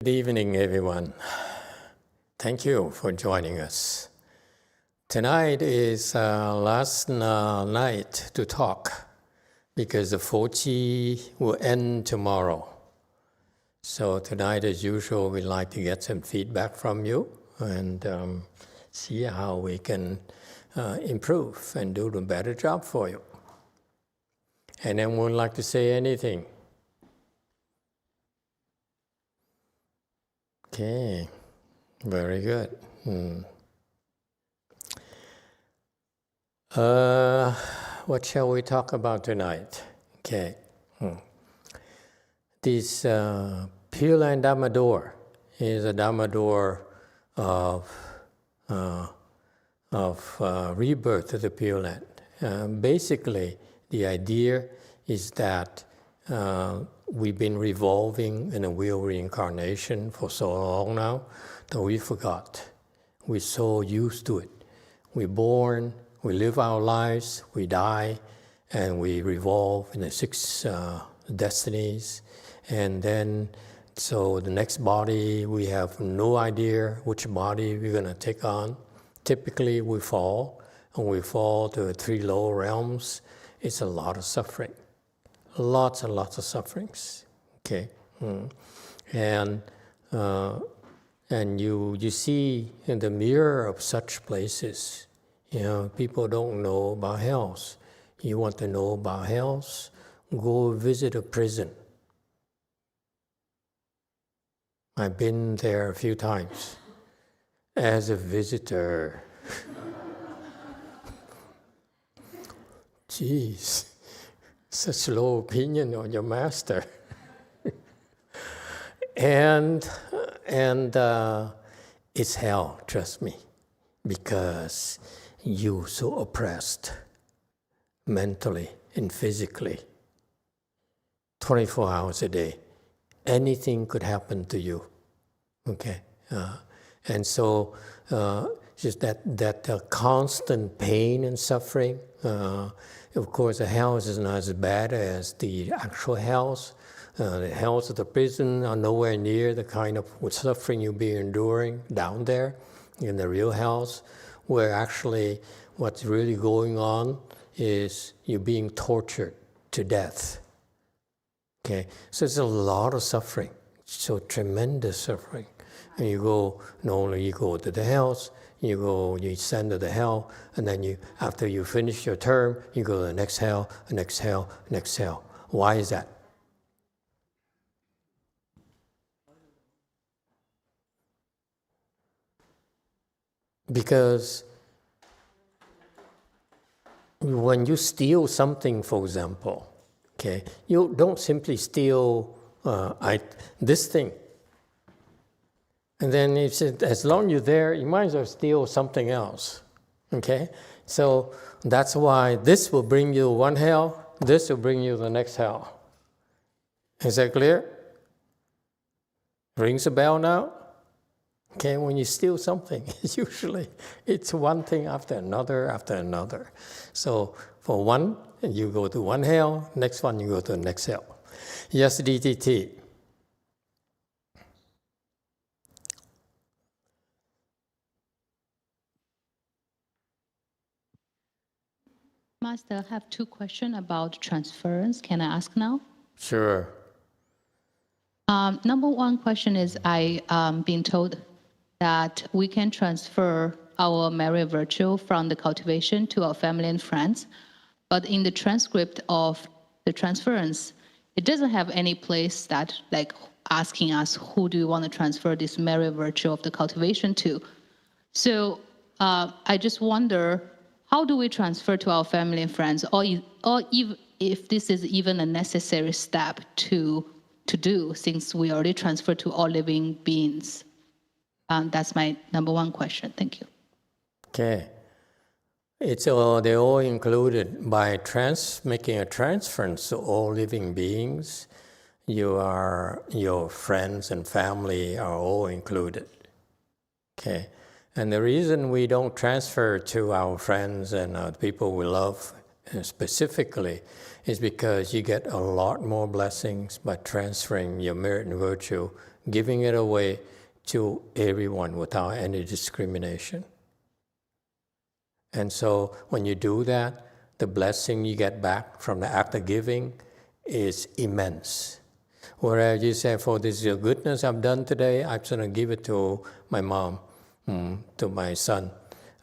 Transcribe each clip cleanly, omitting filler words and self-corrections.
Good evening, everyone. Thank you for joining us. Tonight is last night to talk because the 4G will end tomorrow. So tonight, as usual, we'd like to get some feedback from you and see how we can improve and do a better job for you. And anyone would like to say anything? Okay, very good. What shall we talk about tonight? Okay. This Pure Land Dharma door is a Dharma door of rebirth of the Pure Land. Basically, the idea is that we've been revolving in a wheel reincarnation for so long now that we forgot. We're so used to it. We're born, we live our lives, we die, and we revolve in the 6 destinies. And then, so the next body, we have no idea which body we're going to take on. Typically, we fall, and we fall to the 3 lower realms. It's a lot of suffering. Lots and lots of sufferings, okay? And you see in the mirror of such places, people don't know about hells. You want to know about hells? Go visit a prison. I've been there a few times as a visitor. Jeez. Such low opinion on your master. and it's hell, trust me, because you're so oppressed mentally and physically. 24 hours a day. Anything could happen to you, okay? And so just that constant pain and suffering. Of course, the hells is not as bad as the actual hells. The hells of the prison are nowhere near the kind of suffering you'll be enduring down there in the real hells, where actually what's really going on is you're being tortured to death. Okay, so it's a lot of suffering, so tremendous suffering. And you go, not only you go to the hells, you send to the hell, and then after you finish your term, you go to the next hell, next hell, next hell. Why is that? Because when you steal something, for example, okay, you don't simply steal this thing. And then as long as you're there, you might as well steal something else, okay? So that's why this will bring you one hell, this will bring you the next hell. Is that clear? Rings a bell now? Okay, when you steal something, usually it's one thing after another. So for one, you go to one hell, next one you go to the next hell. Yes, DTT. Master, I have 2 questions about transference. Can I ask now? Sure. Number 1 question is, I been told that we can transfer our merit virtue from the cultivation to our family and friends, but in the transcript of the transference, it doesn't have any place that like asking us who do you want to transfer this merit virtue of the cultivation to. So I just wonder, how do we transfer to our family and friends, or if this is even a necessary step to do, since we already transferred to all living beings? That's my number 1 question. Thank you. Okay. They're all included by making a transference to all living beings. Your friends and family are all included. Okay. And the reason we don't transfer to our friends and people we love specifically is because you get a lot more blessings by transferring your merit and virtue giving it away to everyone without any discrimination. And so when you do that, the blessing you get back from the act of giving is immense. Whereas you say, for this goodness I've done today, I'm going to give it to my mom, to my son.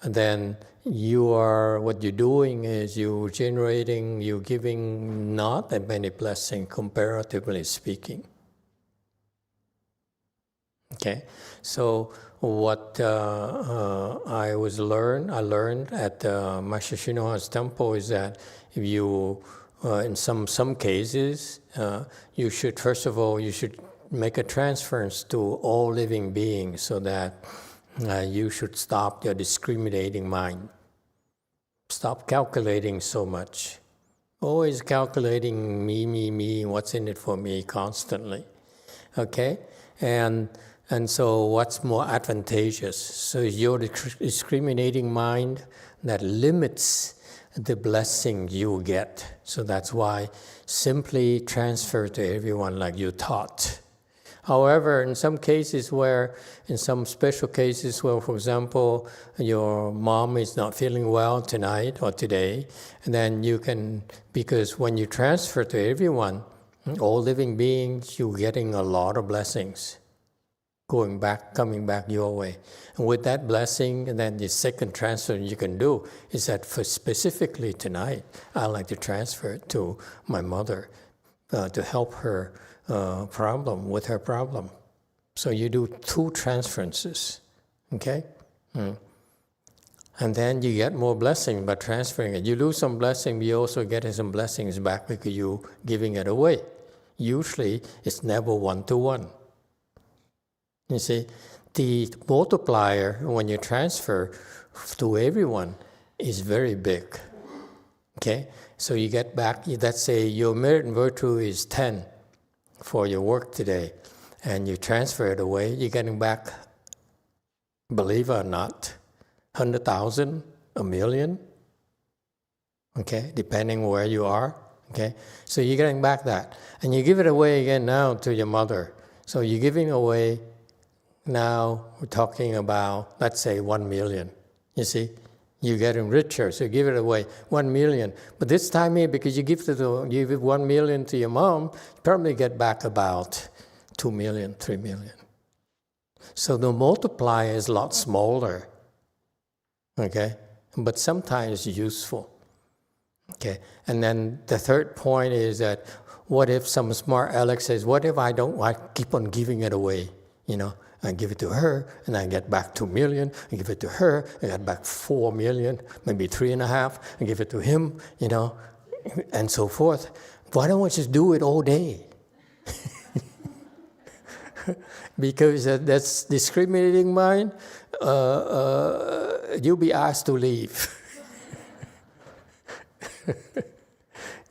And then what you're doing is you're giving not that many blessings, comparatively speaking. Okay, so what I learned at Master YongHua's temple is that if you, in some cases, you should, first of all, you should make a transference to all living beings so that you should stop your discriminating mind. Stop calculating so much. Always calculating me, what's in it for me constantly. Okay? And so what's more advantageous? So your discriminating mind that limits the blessing you get. So that's why simply transfer to everyone like you taught. However, in some special cases where, for example, your mom is not feeling well tonight or today, and then you can, because when you transfer to everyone, all living beings, you're getting a lot of blessings coming back your way. And with that blessing, and then the second transfer you can do is that for specifically tonight, I'd like to transfer it to my mother to help her with her problem. So you do 2 transferences, okay? And then you get more blessing by transferring it. You lose some blessing, you also get some blessings back because you're giving it away. Usually, it's never 1-to-1. You see, the multiplier when you transfer to everyone is very big. Okay? So you get back, let's say your merit and virtue is 10 for your work today, and you transfer it away, you're getting back, believe it or not, 100,000, 1,000,000, okay, depending where you are, okay? So you're getting back that. And you give it away again now to your mother. So you're giving away, now we're talking about, let's say 1 million, you see? You're getting richer, so you give it away, 1 million. But this time here, because you give 1 million to your mom, you probably get back about 2 million, 3 million. So the multiplier is a lot smaller, okay? But sometimes useful, okay? And then the third point is that, what if some smart Alex says, what if I keep on giving it away, you know? I give it to her, and I get back 2 million. I give it to her, I get back 4 million, maybe 3.5. I give it to him, you know, and so forth. Why don't we just do it all day? Because that's discriminating mind. You'll be asked to leave.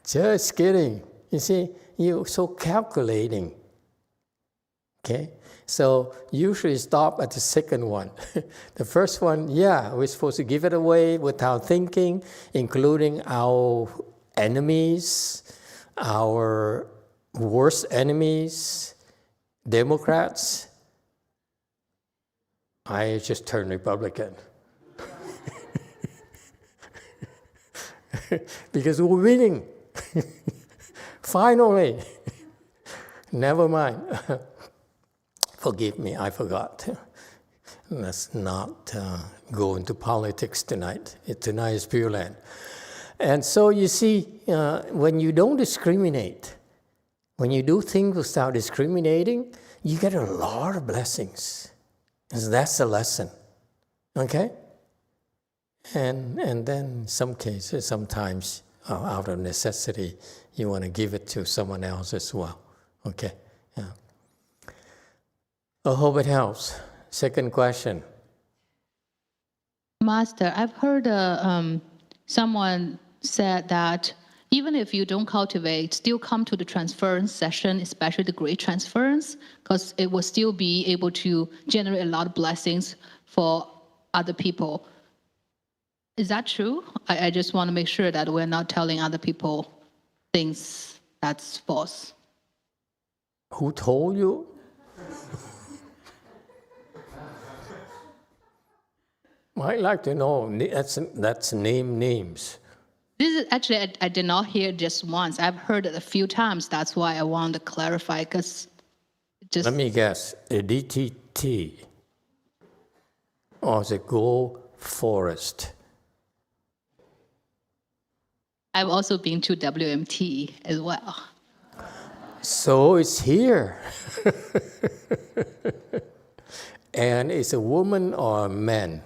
Just kidding. You see, you're so calculating. Okay? So usually stop at the second one. The first one, yeah, we're supposed to give it away without thinking, including our enemies, our worst enemies, Democrats. I just turned Republican. Because we're winning. Finally. Never mind. Forgive me, I forgot. Let's not go into politics tonight. Tonight is Pure Land. And so you see, when you don't discriminate, when you do things without discriminating, you get a lot of blessings. And that's the lesson. Okay? And then in some cases, sometimes out of necessity, you want to give it to someone else as well. Okay? Yeah. I hope it helps. Second question. Master, I've heard someone said that even if you don't cultivate, still come to the transference session, especially the great transference, because it will still be able to generate a lot of blessings for other people. Is that true? I just want to make sure that we're not telling other people things that's false. Who told you? I'd like to know, that's name names. This is actually, I did not hear just once. I've heard it a few times. That's why I want to clarify, because just... Let me guess, a DTT, or is it Go Forest? I've also been to WMT as well. So it's here. And it's a woman or a man?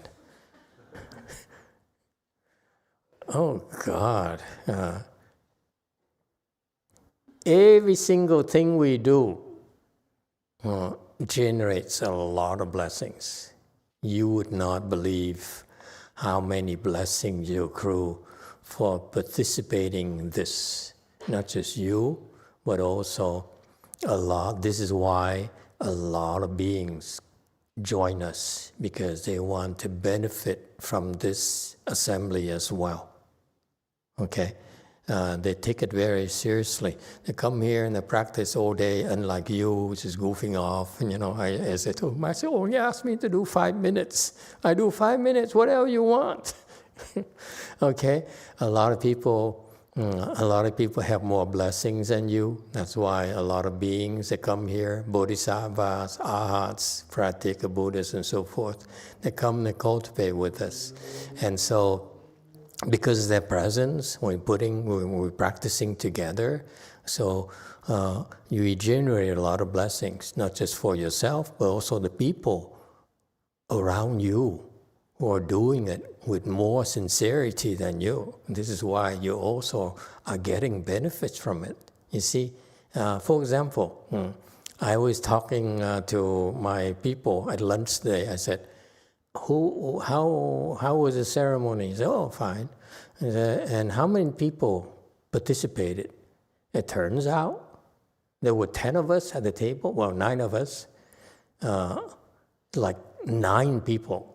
Oh, God. Every single thing we do generates a lot of blessings. You would not believe how many blessings you accrue for participating in this. Not just you, but also a lot. This is why a lot of beings join us, because they want to benefit from this assembly as well. Okay? They take it very seriously. They come here and they practice all day, unlike you, which is goofing off. And, as I told them, I said, you asked me to do 5 minutes. I do 5 minutes, whatever you want. Okay? A lot of people have more blessings than you. That's why a lot of beings that come here, bodhisattvas, arhats, pratyeka Buddhas, and so forth, they come and cultivate with us. And so, because of their presence, when we're practicing together, so you generate a lot of blessings, not just for yourself, but also the people around you who are doing it with more sincerity than you. This is why you also are getting benefits from it. You see, for example, I was talking to my people at lunch today. I said, how was the ceremony? He said, oh, fine. And how many people participated? It turns out there were 10 of us at the table, well, 9 of us, like 9 people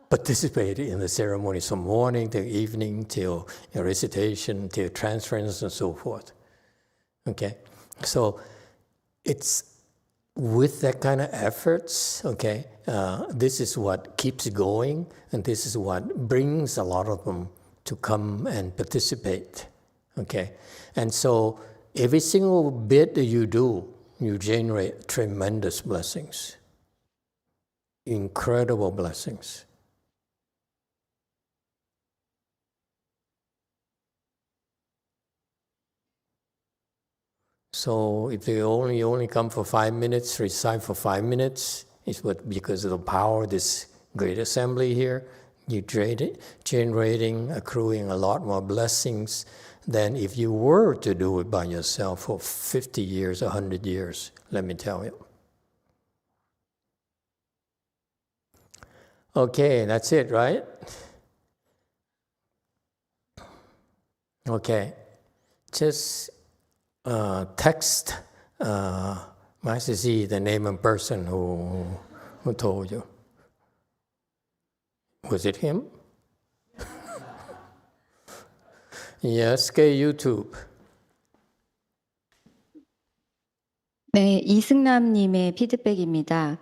participated in the ceremony from morning to evening till recitation, till transference and so forth. Okay? So it's with that kind of efforts, okay, this is what keeps going, and this is what brings a lot of them to come and participate, okay? And so every single bit that you do, you generate tremendous blessings, incredible blessings. So if they only come for 5 minutes, recite for 5 minutes, it's because of the power of this great assembly here, you're generating, accruing a lot more blessings than if you were to do it by yourself for 50 years, 100 years, let me tell you. Okay, that's it, right? Okay, just text Master Z the name of person who told you. Was it him? Yes, kay YouTube. 네, 이승남님의 피드백입니다.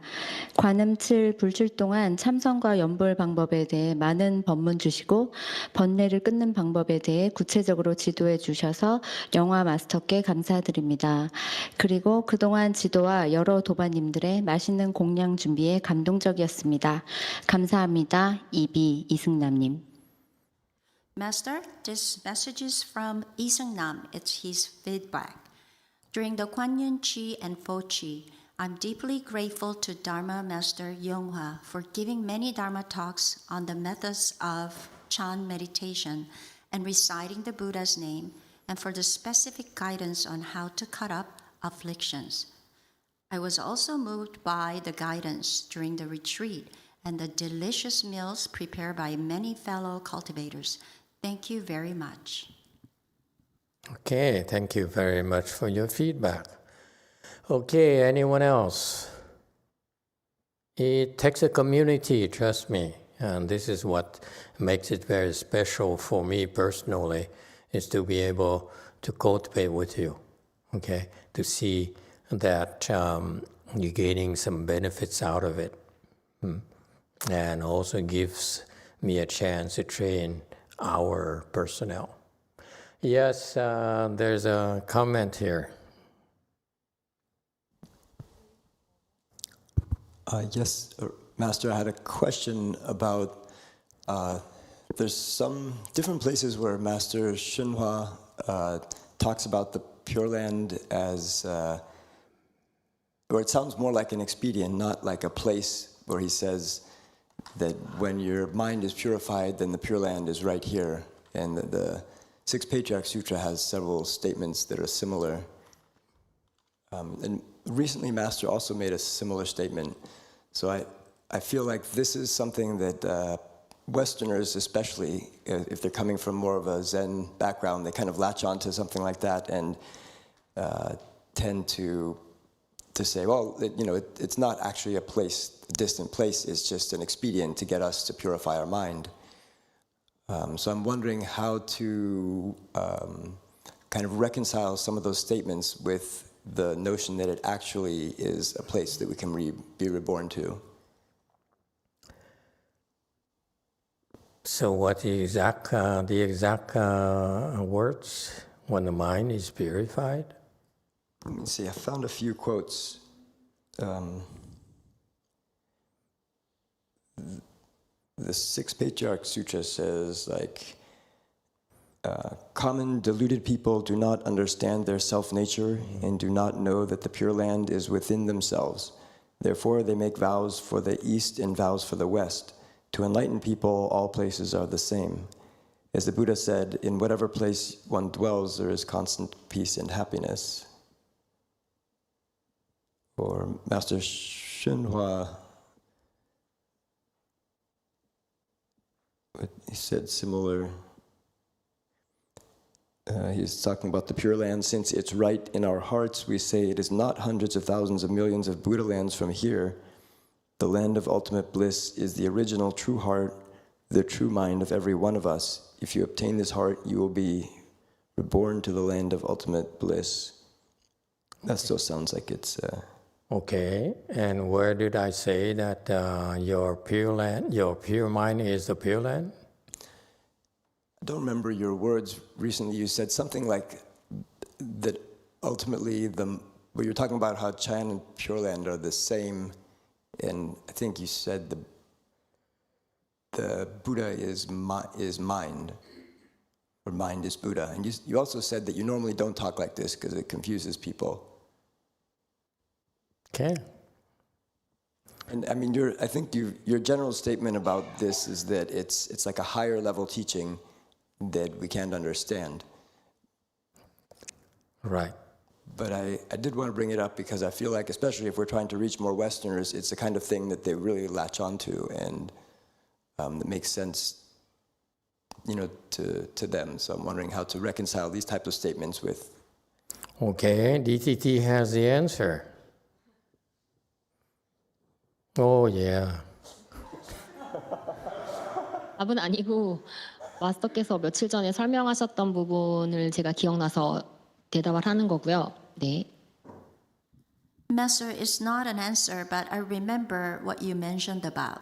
관음칠 불출 동안 참선과 연볼 방법에 대해 많은 법문 주시고 번뇌를 끊는 방법에 대해 구체적으로 지도해 주셔서 영화 마스터께 감사드립니다. 그리고 그동안 지도와 여러 도반님들의 맛있는 공양 준비에 감동적이었습니다. 감사합니다. 이승남님. Master, this message is from Iseung-nam. It's his feedback. During the Kuan Yin Chi and Fo Chi, I'm deeply grateful to Dharma Master YongHua for giving many Dharma talks on the methods of Chan meditation and reciting the Buddha's name, and for the specific guidance on how to cut up afflictions. I was also moved by the guidance during the retreat and the delicious meals prepared by many fellow cultivators. Thank you very much. Okay, thank you very much for your feedback. Okay, anyone else? It takes a community, trust me, and this is what makes it very special for me personally, is to be able to cultivate with you, okay? To see that you're gaining some benefits out of it. And also gives me a chance to train our personnel. Yes, there's a comment here. Yes, Master, I had a question about, there's some different places where Master YongHua talks about the Pure Land as, or it sounds more like an expedient, not like a place, where he says that when your mind is purified, then the Pure Land is right here. And the Sixth Patriarch Sutra has several statements that are similar. And recently, Master also made a similar statement. So I feel like this is something that Westerners, especially, if they're coming from more of a Zen background, they kind of latch onto something like that and tend to say, well, it's not actually a place, a distant place. It's just an expedient to get us to purify our mind. So I'm wondering how to kind of reconcile some of those statements with the notion that it actually is a place that we can be reborn to. So what the exact words, when the mind is purified? Let me see, I found a few quotes. The Sixth Patriarch Sutra says, like, common deluded people do not understand their self-nature and do not know that the Pure Land is within themselves. Therefore, they make vows for the East and vows for the West. To enlightened people, all places are the same. As the Buddha said, in whatever place one dwells, there is constant peace and happiness. Or Master YongHua, he said similar. He's talking about the Pure Land. Since it's right in our hearts, we say it is not hundreds of thousands of millions of Buddha lands from here. The land of ultimate bliss is the original true heart, the true mind of every one of us. If you obtain this heart, you will be reborn to the land of ultimate bliss. That still sounds like it's... Okay, and where did I say that your pure mind is the Pure Land? I don't remember your words recently. You said something like that ultimately, but you're talking about how Chan and Pure Land are the same, and I think you said the Buddha is mind, or mind is Buddha. And you also said that you normally don't talk like this because it confuses people. Okay. And I mean, I think your general statement about this is that it's like a higher level teaching that we can't understand. Right. But I did want to bring it up because I feel like, especially if we're trying to reach more Westerners, it's the kind of thing that they really latch onto, and that makes sense, to them. So I'm wondering how to reconcile these types of statements with. Okay, DTT has the answer. Oh, yeah. 답은 아니고 마스터께서 며칠 전에 설명하셨던 부분을 제가 기억나서 대답을 하는 거고요. 네. Master, it's not an answer, but I remember what you mentioned about.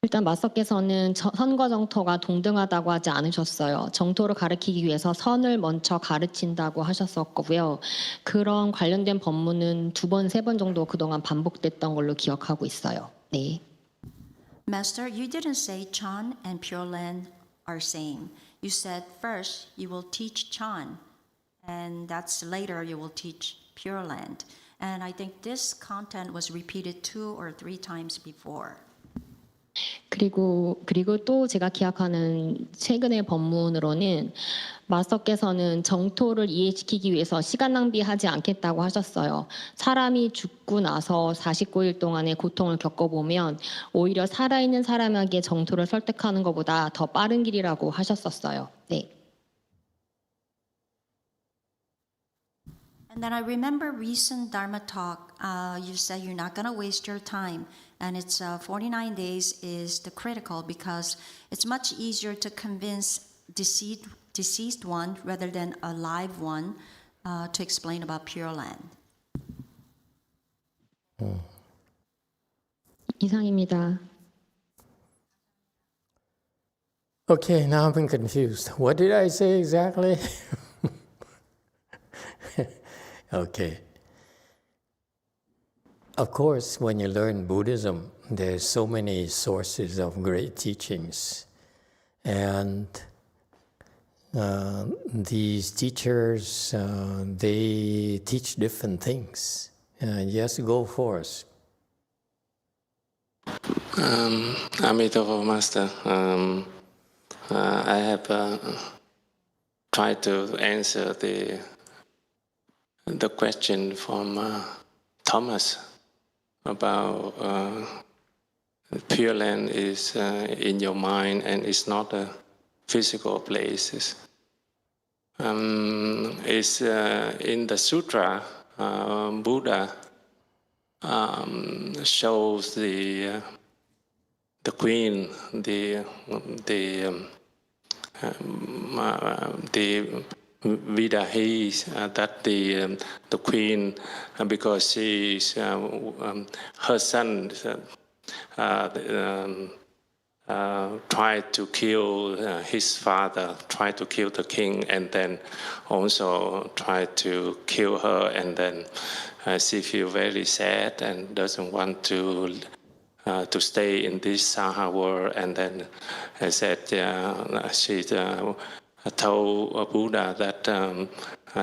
일단 마스터께서는 선과 정토가 동등하다고 하지 않으셨어요. 정토를 가르치기 위해서 선을 먼저 가르친다고 하셨었고요. 그런 관련된 법문은 2번, 3번 정도 그동안 반복됐던 걸로 기억하고 있어요. 네. Master, you didn't say Chan and Pure Land are same. You said first you will teach Chan, and that's later you will teach Pure Land. And I think this content was repeated 2 or 3 times before. 그리고 또 제가 기억하는 최근의 법문으로는 마스터께서는 정토를 이해시키기 위해서 시간 낭비하지 않겠다고 하셨어요. 사람이 죽고 나서 49일 동안의 고통을 겪어보면 오히려 살아있는 사람에게 정토를 설득하는 것보다 더 빠른 길이라고 하셨었어요. 네. And then I remember recent Dharma talk, you said you're not going to waste your time. And it's 49 days is the critical because it's much easier to convince deceased one rather than a live one to explain about Pure Land. 이상입니다. Okay, now I'm confused. What did I say exactly? Okay. Of course, when you learn Buddhism, there's so many sources of great teachings. And these teachers, they teach different things. Yes, go forth. Emitofuo Master, I have tried to answer the question from Thomas about Pure Land is in your mind and it's not a physical place. It's in the sutra, Buddha shows the queen, the Vidahi, that the queen, because she's her son tried to kill his father, tried to kill the king, and then also tried to kill her, and then she feels very sad and doesn't want to stay in this Saha world, and then I said she told Buddha that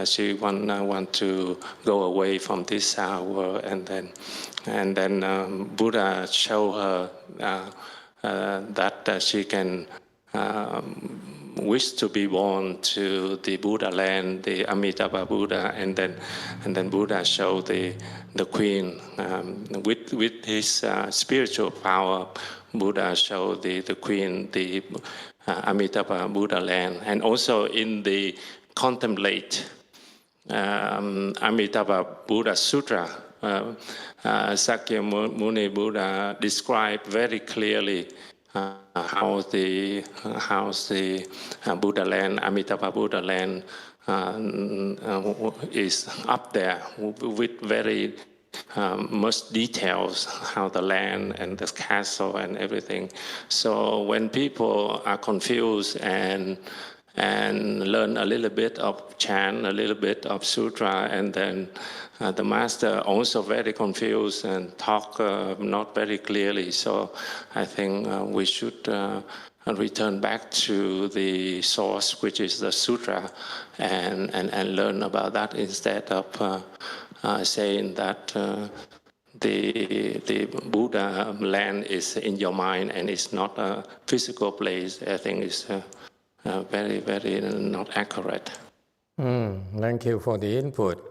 she want to go away from this Saha world, and then Buddha showed her that she can wish to be born to the Buddha land, the Amitabha Buddha, and then Buddha showed the queen with his spiritual power. Buddha showed the queen the Amitabha Buddha land, and also in the contemplate Amitabha Buddha Sutra, Sakyamuni Buddha described very clearly how the Buddha land, Amitabha Buddha land, is up there with very much details, how the land and the castle and everything. So when people are confused and learn a little bit of chant, a little bit of sutra, and then the master also very confused and talk not very clearly. So I think we should return back to the source, which is the sutra, and learn about that instead of saying that the Buddha land is in your mind and it's not a physical place. I think it's very, very not accurate. Thank you for the input.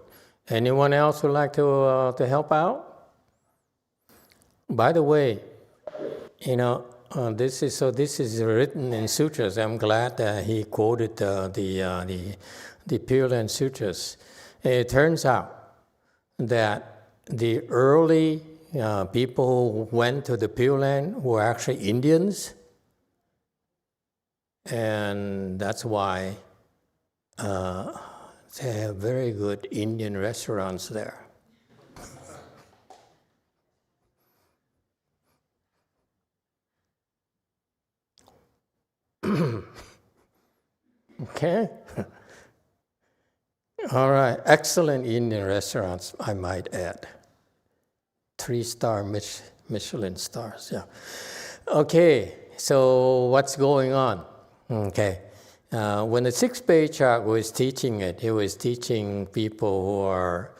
Anyone else would like to help out? By the way, this is written in sutras. I'm glad that he quoted the Pure Land Sutras. It turns out that the early people who went to the Pure Land were actually Indians, and that's why they have very good Indian restaurants there. Okay. All right. Excellent Indian restaurants, I might add. 3-star Michelin stars. Yeah. Okay. So what's going on? Okay. When the 6th Patriarch was teaching it, he was teaching people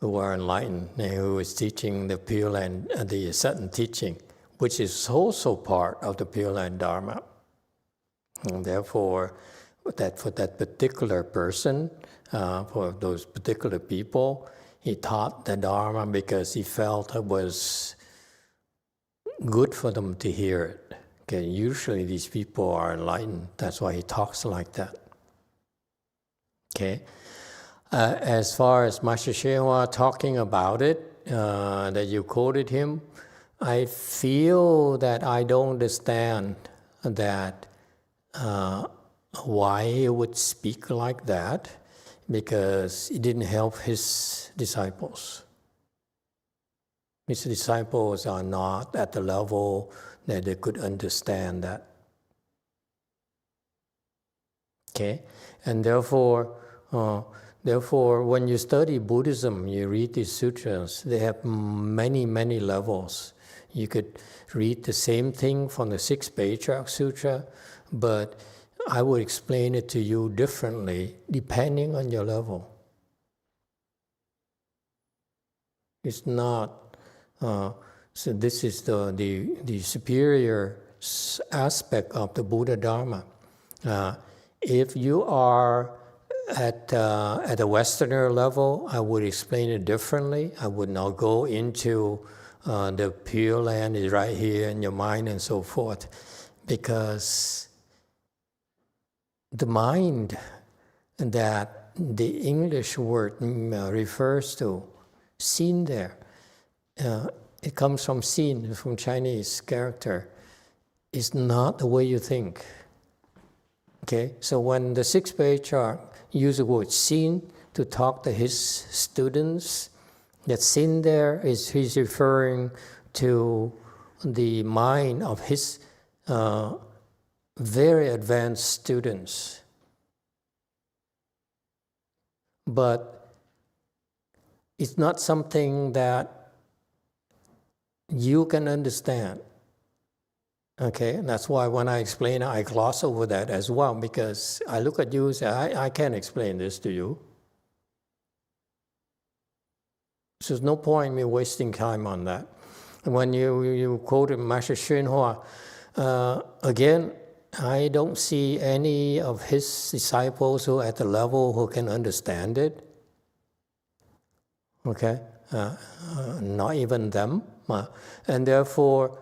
who are enlightened. He was teaching the Pure Land, the Sutton teaching, which is also part of the Pure Land Dharma. And therefore, for that particular person, for those particular people, he taught the Dharma because he felt it was good for them to hear it. Okay, usually these people are enlightened. That's why he talks like that. Okay. As far as Master YongHua talking about it, that you quoted him, I feel that I don't understand that why he would speak like that, because it didn't help his disciples. His disciples are not at the level that they could understand that. Okay? And therefore, when you study Buddhism, you read these sutras, they have many, many levels. You could read the same thing from the Sixth Patriarch Sutra, but I would explain it to you differently depending on your level. It's not, so this is the superior aspect of the Buddha Dharma. If you are at a Westerner level, I would explain it differently. I would not go into the Pure Land is right here in your mind and so forth, because the mind that the English word refers to, seen there, it comes from seen, from Chinese character, is not the way you think. Okay, so when the Sixth Patriarch used the word seen to talk to his students, that seen there is he's referring to the mind of his very advanced students. But it's not something that you can understand. Okay, and that's why when I explain, I gloss over that as well, because I look at you and say, I can't explain this to you. So there's no point in me wasting time on that. And when you quoted Master YongHua, again, I don't see any of his disciples who are at the level who can understand it. Okay, not even them, and therefore,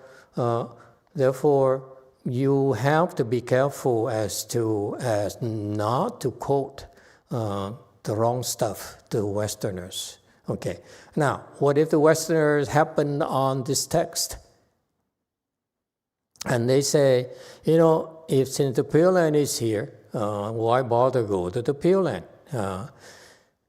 you have to be careful as not to quote the wrong stuff to Westerners. Okay, now what if the Westerners happen on this text, and they say, if since the Pure Land is here, why bother go to the Pure Land?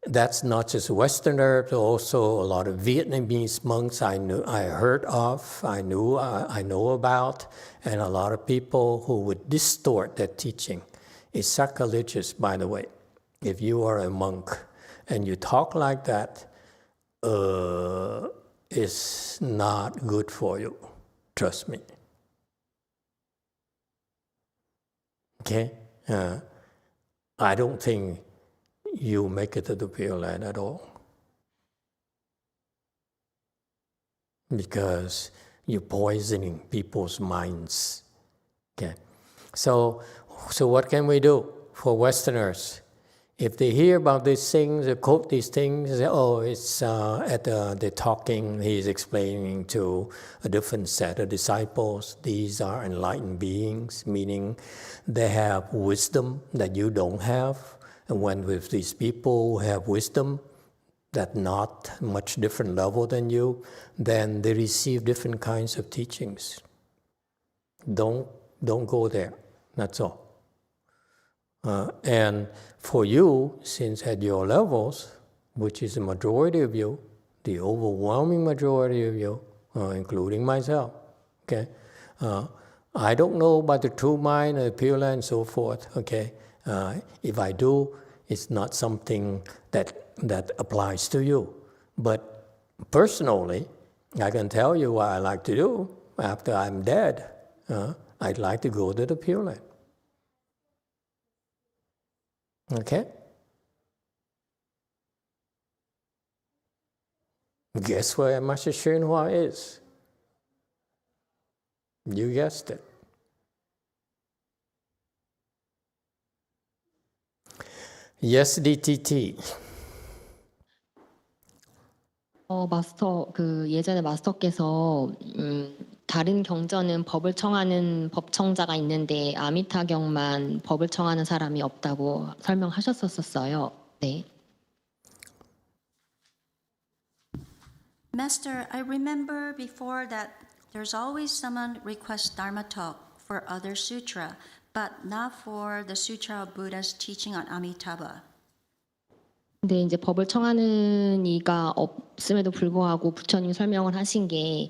That's not just Westerners, but also a lot of Vietnamese monks I heard of, I know about, and a lot of people who would distort that teaching. It's sacrilegious, by the way. If you are a monk and you talk like that, it's not good for you. Trust me. Okay? I don't think you make it to the Pure Land at all, because you're poisoning people's minds. Okay, so what can we do for Westerners? If they hear about these things, they quote these things, they say, oh, it's the talking, he's explaining to a different set of disciples. These are enlightened beings, meaning they have wisdom that you don't have. And when with these people who have wisdom that not much different level than you, then they receive different kinds of teachings. Don't go there. That's all. And for you, since at your levels, which is the majority of you, the overwhelming majority of you, including myself, okay, I don't know about the true mind, the Pure Land, and so forth. Okay, if I do, it's not something that applies to you. But personally, I can tell you what I like to do after I'm dead. I'd like to go to the Pure Land. Okay? Guess where Master YongHua is? You guessed it. Yes, DTT. 마스터, 예전에 마스터께서, 다른 경전은 법을 청하는 법청자가 있는데, 아미타경만 법을 청하는 사람이 없다고 설명하셨었어요. 네. Master, I remember before that there's always someone requests Dharma talk for other sutra, but not for the sutra of Buddha's teaching on Amitabha. 근데 이제 법을 청하는 이가 없음에도 불구하고 부처님 설명을 하신 게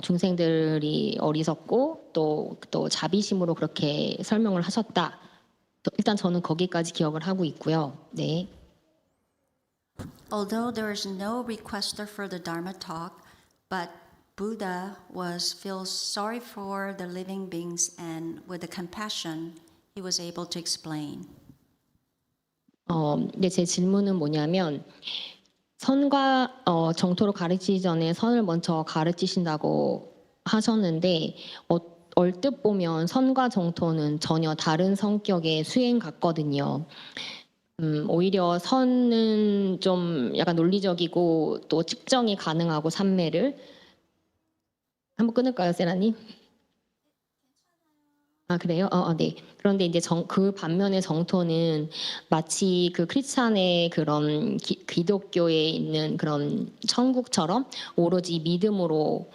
중생들이 어리석고 또 자비심으로 그렇게 설명을 하셨다. 일단 저는 거기까지 기억을 하고 있고요. 네. Although there is no requester for the Dharma talk, but Buddha feels sorry for the living beings, and with the compassion, he was able to explain. 근데 제 질문은 뭐냐면 선과 정토를 가르치기 전에 선을 먼저 가르치신다고 하셨는데 얼뜻 보면 선과 정토는 전혀 다른 성격의 수행 같거든요. 오히려 선은 좀 약간 논리적이고 또 측정이 가능하고 산매를 한번 끊을까요, 세라님? 아 그래요? 네. 그런데 이제 그 반면에 정토는 마치 그 크리스찬의 그런 기독교에 있는 그런 천국처럼 오로지 믿음으로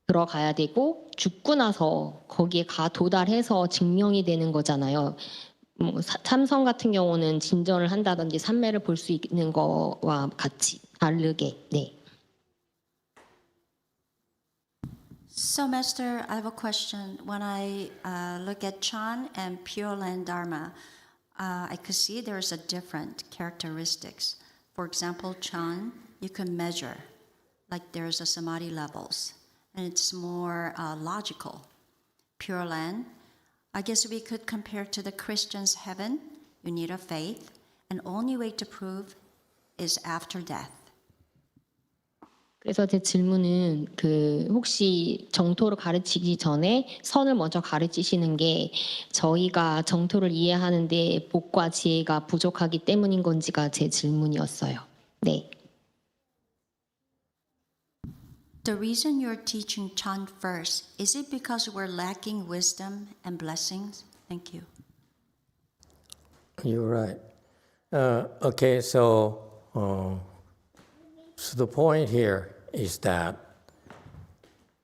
들어가야 되고 죽고 나서 거기에 도달해서 증명이 되는 거잖아요. 참선 같은 경우는 진전을 한다든지 산매를 볼 수 있는 거와 같이 다르게. 네. So, Master, I have a question. When I look at Chan and Pure Land Dharma, I could see there's a different characteristics. For example, Chan, you can measure, like there's a samadhi levels, and it's more logical. Pure Land, I guess we could compare to the Christian's heaven. You need a faith, and only way to prove is after death. 그래서 제 질문은 혹시 정토를 가르치기 전에 선을 먼저 가르치시는 게 저희가 정토를 이해하는데 복과 지혜가 부족하기 때문인 건지가 제 질문이었어요. 네. The reason you're teaching Chan first, is it because we're lacking wisdom and blessings? Thank you. You're right. Okay, so the point here is that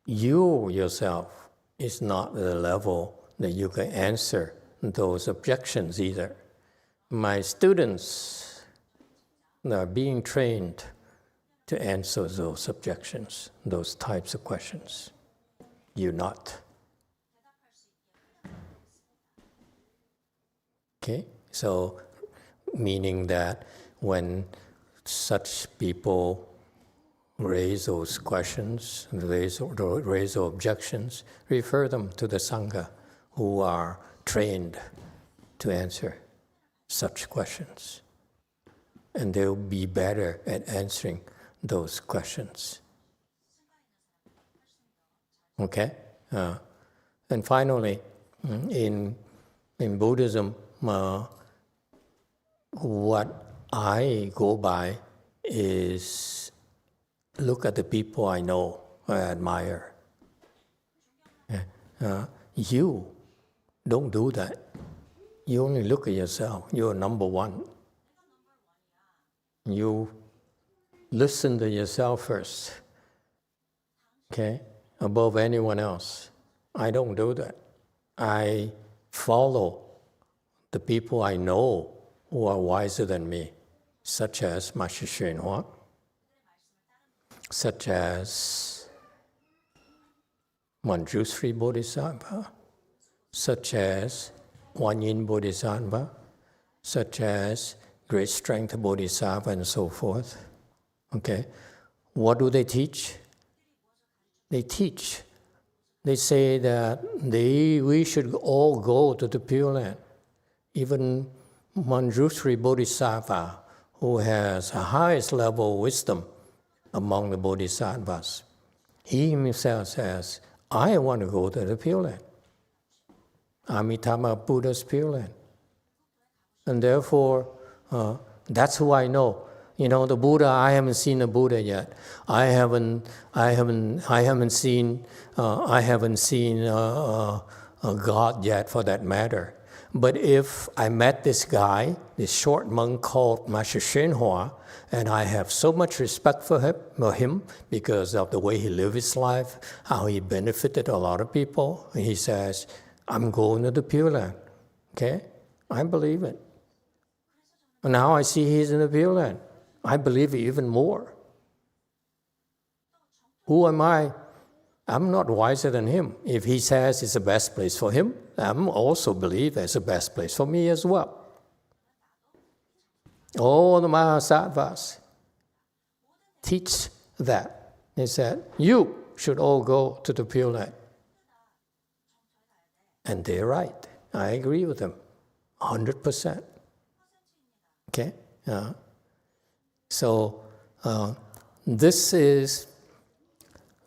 you yourself is not at the level that you can answer those objections either. My students are being trained to answer those objections, those types of questions. You not. Okay, so meaning that when such people raise those questions, raise those objections, refer them to the Sangha who are trained to answer such questions. And they'll be better at answering those questions. Okay? And finally, in Buddhism, what I go by is look at the people I know, I admire. You don't do that. You only look at yourself. You're number one. You listen to yourself first, okay, above anyone else. I don't do that. I follow the people I know who are wiser than me, such as Master YongHua, such as Manjushri Bodhisattva, such as Guanyin Bodhisattva, such as Great Strength Bodhisattva, and so forth. Okay, what do they teach? They teach. They say that we should all go to the Pure Land. Even Manjushri Bodhisattva, who has the highest level of wisdom among the Bodhisattvas, he himself says, I want to go to the Pure Land. Amitabha Buddha's Pure Land. And therefore, that's who I know. You know, the Buddha, I haven't seen the Buddha yet. I haven't seen a God yet, for that matter. But if I met this guy, this short monk called Master YongHua, and I have so much respect for him because of the way he lived his life, how he benefited a lot of people, he says, I'm going to the Pure Land. Okay? I believe it. Now I see he's in the Pure Land. I believe it even more. Who am I? I'm not wiser than him. If he says it's the best place for him, I'm also believe it's the best place for me as well. All the Mahasattvas teach that. They said, you should all go to the Pure Land. And they're right. I agree with them, 100%. Okay? So this is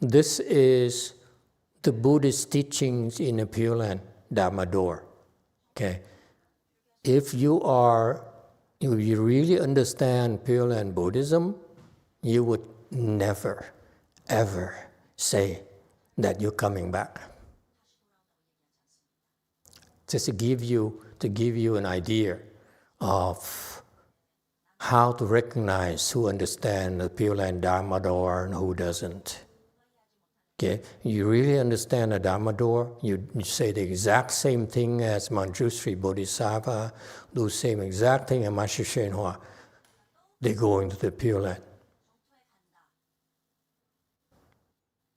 the Buddhist teachings in the Pure Land, Dharma door. Okay? If you really understand Pure Land Buddhism, you would never, ever say that you're coming back. Just to give you an idea of how to recognize who understands the Pure Land Dharma door and who doesn't. Okay, you really understand the Dharma door, you say the exact same thing as Manjushri Bodhisattva, do the same exact thing as Master YongHua. They go into the Pure Land.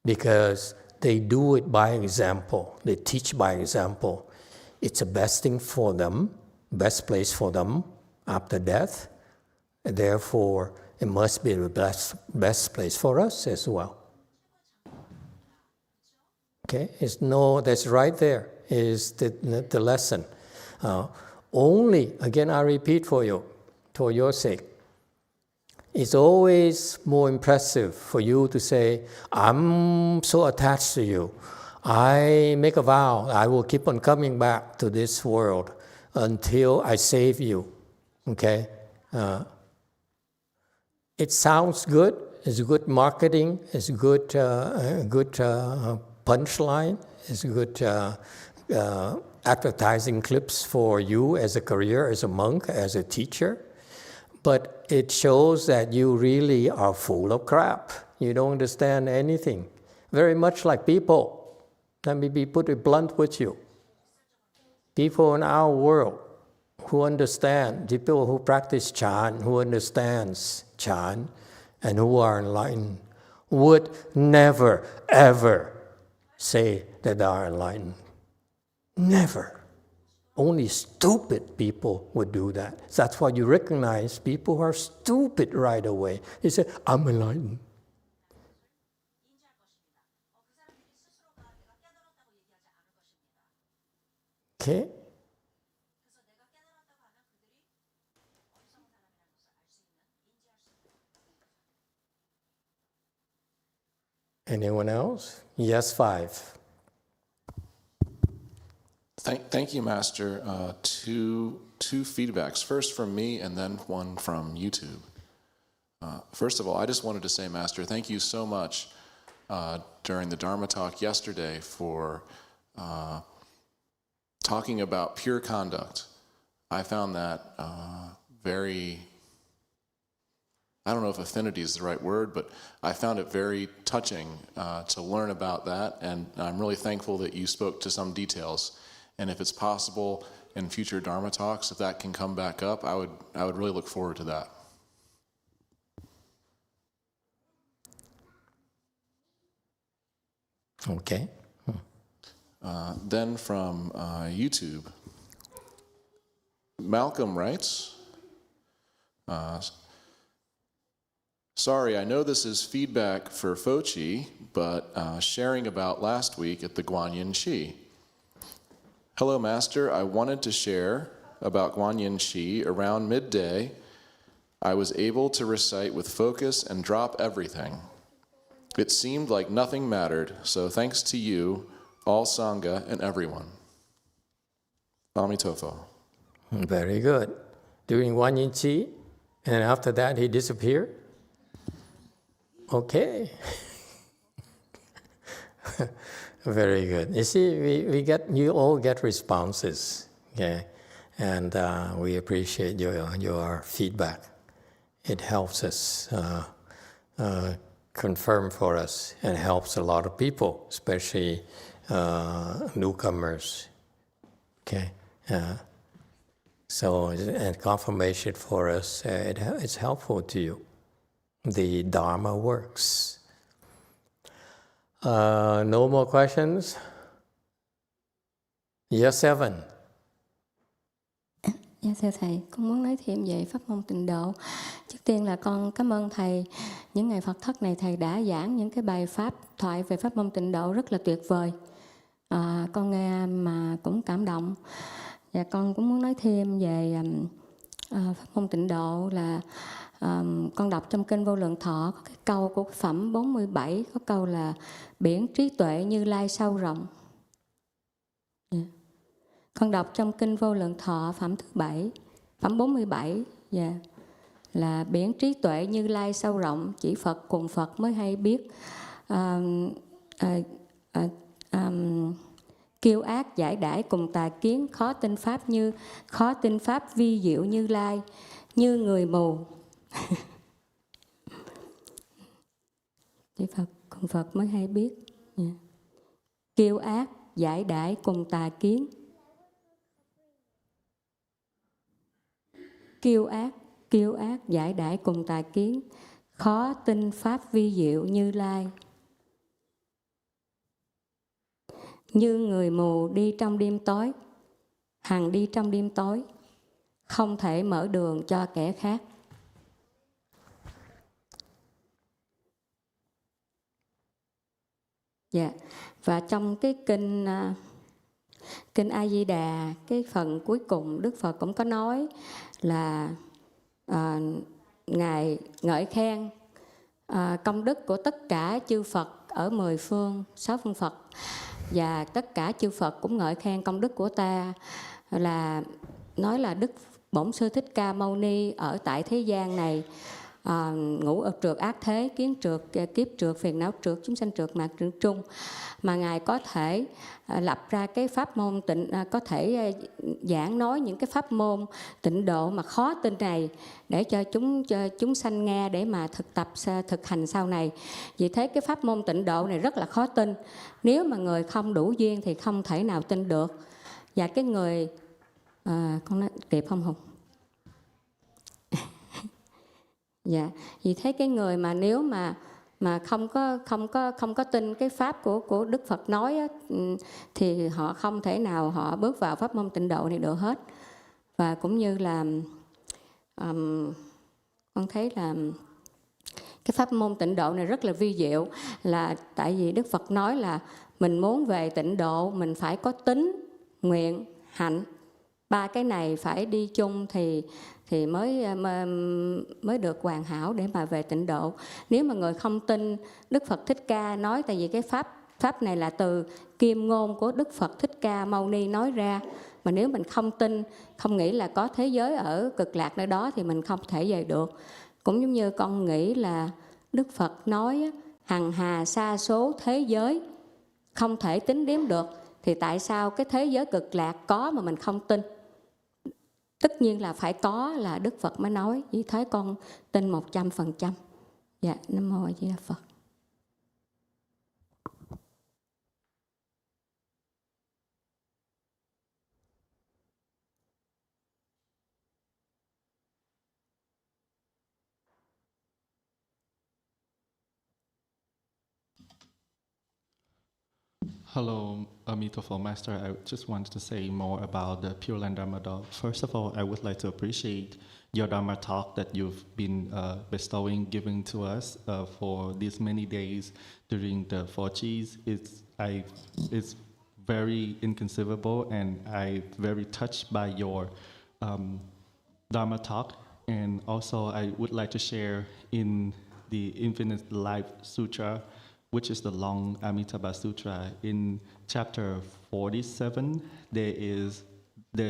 Because they do it by example, they teach by example. It's the best thing for them, best place for them after death. And therefore, it must be the best place for us as well. Okay, that's right there is the lesson. Only, again, I repeat for you, for your sake, it's always more impressive for you to say, I'm so attached to you. I make a vow, I will keep on coming back to this world until I save you. Okay? It sounds good, it's good marketing, it's good punchline, it's good advertising clips for you as a career, as a monk, as a teacher. But it shows that you really are full of crap. You don't understand anything. Very much like people. Let me be put it blunt with you. People in our world who understand, people who practice Chan, who understands Chan, and who are enlightened, would never, ever say that they are enlightened. Never. Only stupid people would do that. That's why you recognize people who are stupid right away. They say, I'm enlightened. Okay? Anyone else? Yes, 5. Thank you, Master. Two feedbacks. First from me, and then one from YouTube. First of all, I just wanted to say, Master, thank you so much during the Dharma talk yesterday for talking about pure conduct. I found that very, I don't know if affinity is the right word, but I found it very touching to learn about that, and I'm really thankful that you spoke to some details. And if it's possible in future Dharma talks, if that can come back up, I would really look forward to that. Okay. Then from YouTube, Malcolm writes, sorry, I know this is feedback for Fochi, but sharing about last week at the Guanyin Shi. Hello, Master. I wanted to share about Guanyin Shi. Around midday, I was able to recite with focus and drop everything. It seemed like nothing mattered, so thanks to you, all Sangha, and everyone. Emitofuo. Very good. During Guanyin Chi, and after that he disappeared? Okay. Very good. You see, you all get responses, okay, and we appreciate your feedback. It helps us confirm for us, and helps a lot of people, especially newcomers. Okay, so So, and confirmation for us, it's helpful to you. The Dharma works. No more questions? Yes, Evan. Dạ thưa Thầy, con muốn nói thêm về pháp môn tịnh độ. Trước tiên là con cảm ơn Thầy. Những ngày Phật thất này Thầy đã giảng những cái bài pháp thoại về pháp môn tịnh độ rất là tuyệt vời. Con nghe mà cũng cảm động. Và con cũng muốn nói thêm về pháp môn tịnh độ là con đọc trong Kinh Vô Lượng Thọ có cái câu của phẩm 47, có câu là biển trí tuệ Như Lai sâu rộng. Yeah. Con đọc trong Kinh Vô Lượng Thọ phẩm thứ 7, phẩm 47, là biển trí tuệ Như Lai sâu rộng, chỉ Phật cùng Phật mới hay biết. Kiêu ác giải đãi cùng tà kiến, khó tin pháp vi diệu Như Lai, như người mù. Chỉ Phật cùng Phật mới hay biết. Kiêu ác giải đãi cùng tà kiến. Kiêu ác giải đãi cùng tà kiến, khó tin pháp vi diệu Như Lai. Như người mù đi trong đêm tối, hằng đi trong đêm tối, không thể mở đường cho kẻ khác. Và trong cái kinh A Di Đà, cái phần cuối cùng Đức Phật cũng có nói là Ngài ngợi khen công đức của tất cả chư Phật ở 10 phương, 6 phương Phật, và tất cả chư Phật cũng ngợi khen công đức của ta, là nói là Đức Bổn Sư Thích Ca Mâu Ni ở tại thế gian này, ngũ ập trượt ác thế, kiến trượt, kiếp trượt, phiền não trượt, chúng sanh trượt, mạt trượt trung, mà Ngài có thể lập ra cái pháp môn có thể giảng nói những cái pháp môn tịnh độ mà khó tin này để cho chúng sanh nghe để mà thực hành sau này. Vì thế cái pháp môn tịnh độ này rất là khó tin. Nếu mà người không đủ duyên thì không thể nào tin được. Và cái người con nói kịp không Hùng? Dạ, vì thế cái người mà nếu mà không có tin cái pháp của Đức Phật nói á, thì họ không thể nào họ bước vào pháp môn tịnh độ này được hết. Và cũng như là con thấy là cái pháp môn tịnh độ này rất là vi diệu, là tại vì Đức Phật nói là mình muốn về tịnh độ mình phải có tín, nguyện, hạnh. Ba cái này phải đi chung thì mới được hoàn hảo để mà về tịnh độ. Nếu mà người không tin Đức Phật Thích Ca nói, tại vì cái pháp này là từ kim ngôn của Đức Phật Thích Ca Mâu Ni nói ra, mà nếu mình không tin, không nghĩ là có thế giới ở cực lạc nơi đó thì mình không thể về được. Cũng giống như con nghĩ là Đức Phật nói hằng hà sa số thế giới không thể tính đếm được, thì tại sao cái thế giới cực lạc có mà mình không tin? Tất nhiên là phải có, là Đức Phật mới nói. Vì thế con tin 100%. Dạ, Nam Mô A Di Đà Phật. Hello, Emitofuo Master. I just wanted to say more about the Pure Land Dharma talk. First of all, I would like to appreciate your Dharma talk that you've been giving to us for these many days during the 4Gs. It's very inconceivable, and I'm very touched by your Dharma talk. And also, I would like to share in the Infinite Life Sutra, which is the long Amitabha Sutra. In chapter 47, there's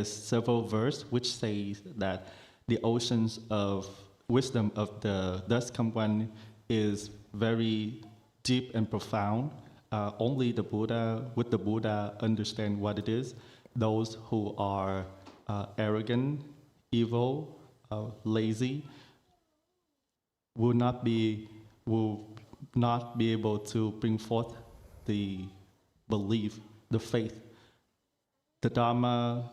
several verses which say that the oceans of wisdom of the Dust Come One is very deep and profound. Only the Buddha understand what it is. Those who are arrogant, evil, lazy will not be able to bring forth the belief, the faith. The Dharma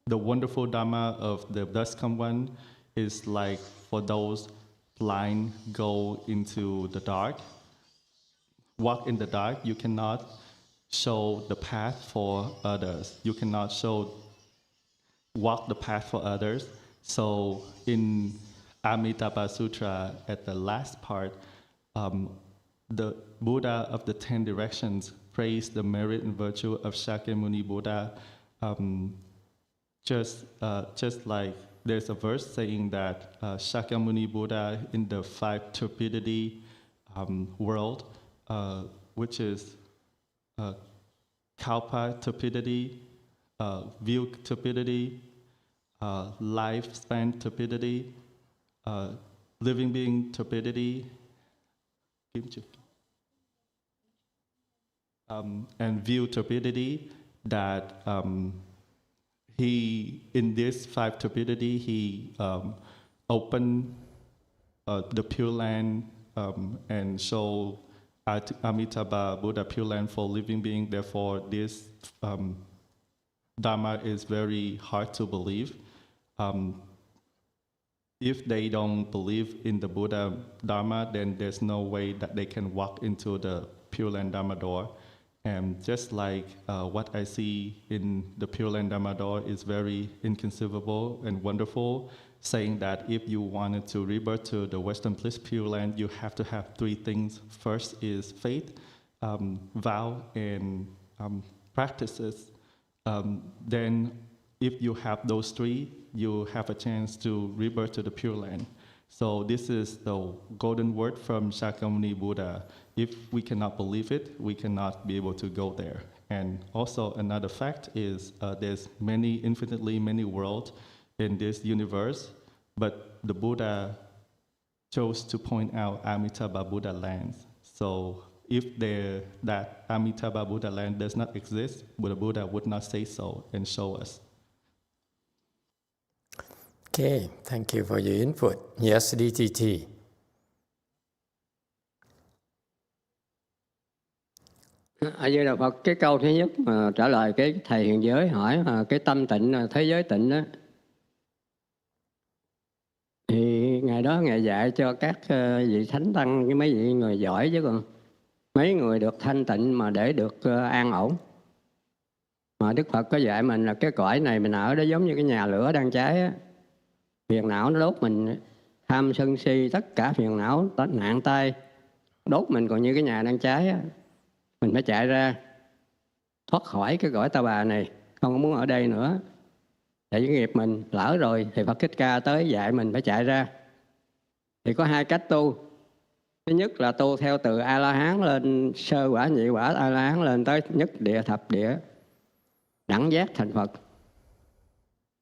the wonderful Dharma of the thus come one is like for those blind go into the dark, walk in the dark. You cannot show the path for others. You cannot walk the path for others. So in Amitabha Sutra, at the last part, the Buddha of the 10 directions praised the merit and virtue of Shakyamuni Buddha. Just like there's a verse saying that Shakyamuni Buddha in the 5 turbidity world, which is Kalpa turbidity, view turbidity, lifespan turbidity, living being turbidity, and view turbidity, that he, in this 5 turbidity, he opened the Pure Land and showed Amitabha Buddha Pure Land for living being. Therefore, this Dharma is very hard to believe. If they don't believe in the Buddha Dharma, then there's no way that they can walk into the Pure Land Dharma door. And just like what I see in the Pure Land Dharma door is very inconceivable and wonderful, saying that if you wanted to rebirth to the Western Bliss Pure Land, you have to have 3 things. First is faith, vow, and practices. Then if you have those 3, you have a chance to rebirth to the Pure Land. So this is the golden word from Shakyamuni Buddha. If we cannot believe it, we cannot be able to go there. And also another fact is there's infinitely many worlds in this universe, but the Buddha chose to point out Amitabha Buddha lands. So if that Amitabha Buddha land does not exist, the Buddha would not say so and show us. Okay, thank you for your input. Yes, DTT. A Di Đà Phật, cái câu thứ nhất mà trả lời cái thầy hiện giới hỏi cái tâm tịnh, thế giới tịnh đó, thì ngày đó Ngài dạy cho các vị thánh tăng, cái mấy vị người giỏi chứ còn mấy người được thanh tịnh mà để được an ổn. Mà Đức Phật có dạy mình là cái cõi này mình ở đó giống như cái nhà lửa đang cháy á. Phiền não nó đốt mình, tham sân si, tất cả phiền não nạn tai đốt mình còn như cái nhà đang cháy á. Mình phải chạy ra thoát khỏi cái cõi ta bà này, không muốn ở đây nữa. Tại vì nghiệp mình lỡ rồi thì Phật Thích Ca tới dạy mình phải chạy ra. Thì có 2 cách tu. Thứ nhất là tu theo từ A-la-hán lên sơ quả, nhị quả, A-la-hán lên tới nhất địa, thập địa, đẳng giác thành Phật.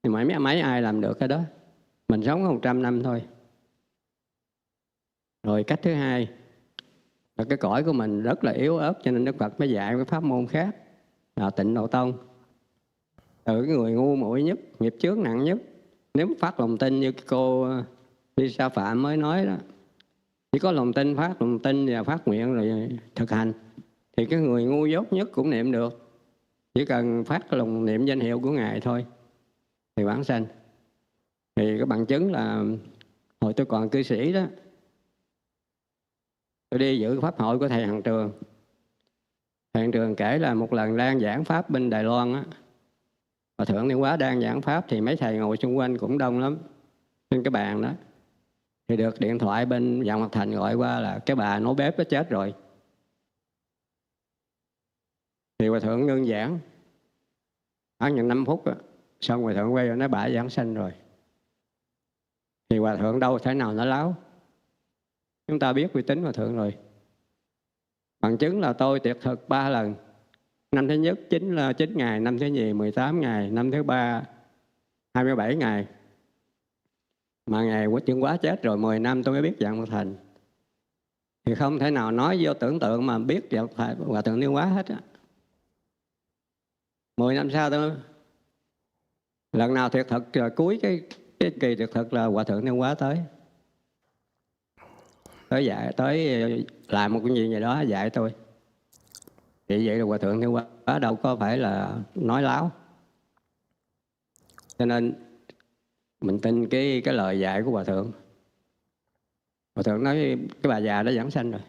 Thì mấy ai làm được cái đó. Mình sống 100 năm thôi. Rồi cách thứ hai là cái cõi của mình rất là yếu ớt, cho nên Đức Phật mới dạy cái pháp môn khác là Tịnh Độ Tông. Từ cái người ngu muội nhất, nghiệp chướng nặng nhất, nếu phát lòng tin như cái cô Lisa Phạm mới nói đó, chỉ có lòng tin, phát lòng tin và phát nguyện rồi thực hành, thì cái người ngu dốt nhất cũng niệm được. Chỉ cần phát cái lòng niệm danh hiệu của Ngài thôi thì vãng sanh. Thì cái bằng chứng là hồi tôi còn cư sĩ đó, tôi đi dự pháp hội của thầy Hằng Trường. Thầy Hằng Trường kể là một lần đang giảng pháp bên Đài Loan á, Hòa Thượng Niên Hóa đang giảng pháp thì mấy thầy ngồi xung quanh cũng đông lắm trên cái bàn đó. Thì được điện thoại bên Vạn Mặt Thành gọi qua là cái bà nấu bếp nó chết rồi. Thì Hòa Thượng ngưng giảng khoảng chừng 5 phút đó. Xong Hòa Thượng quay rồi nói bà giảng sanh rồi. Thì Hòa Thượng đâu thể nào nói láo. Chúng ta biết uy tín Hòa Thượng rồi. Bằng chứng là tôi tuyệt thực 3 lần. Năm thứ nhất 9 ngày, năm thứ nhì 18 ngày, năm thứ ba 27 ngày. Mà Ngài chứng quá chết rồi 10 năm tôi mới biết Vạn Mặt Thành. Thì không thể nào nói vô tưởng tượng mà biết Hòa Thượng Niên Hóa hết á. 10 năm sau tôi lần nào tuyệt thực cuối cái kỳ tuyệt thực là Hòa Thượng Niên Hóa tới dạy, tới làm một cái gì vậy đó dạy tôi. Thì vậy là Hòa Thượng Niên Hóa đâu có phải là nói láo. Cho nên mình tin cái lời dạy của Hòa Thượng. Hòa Thượng nói cái bà già đã giảng sanh rồi.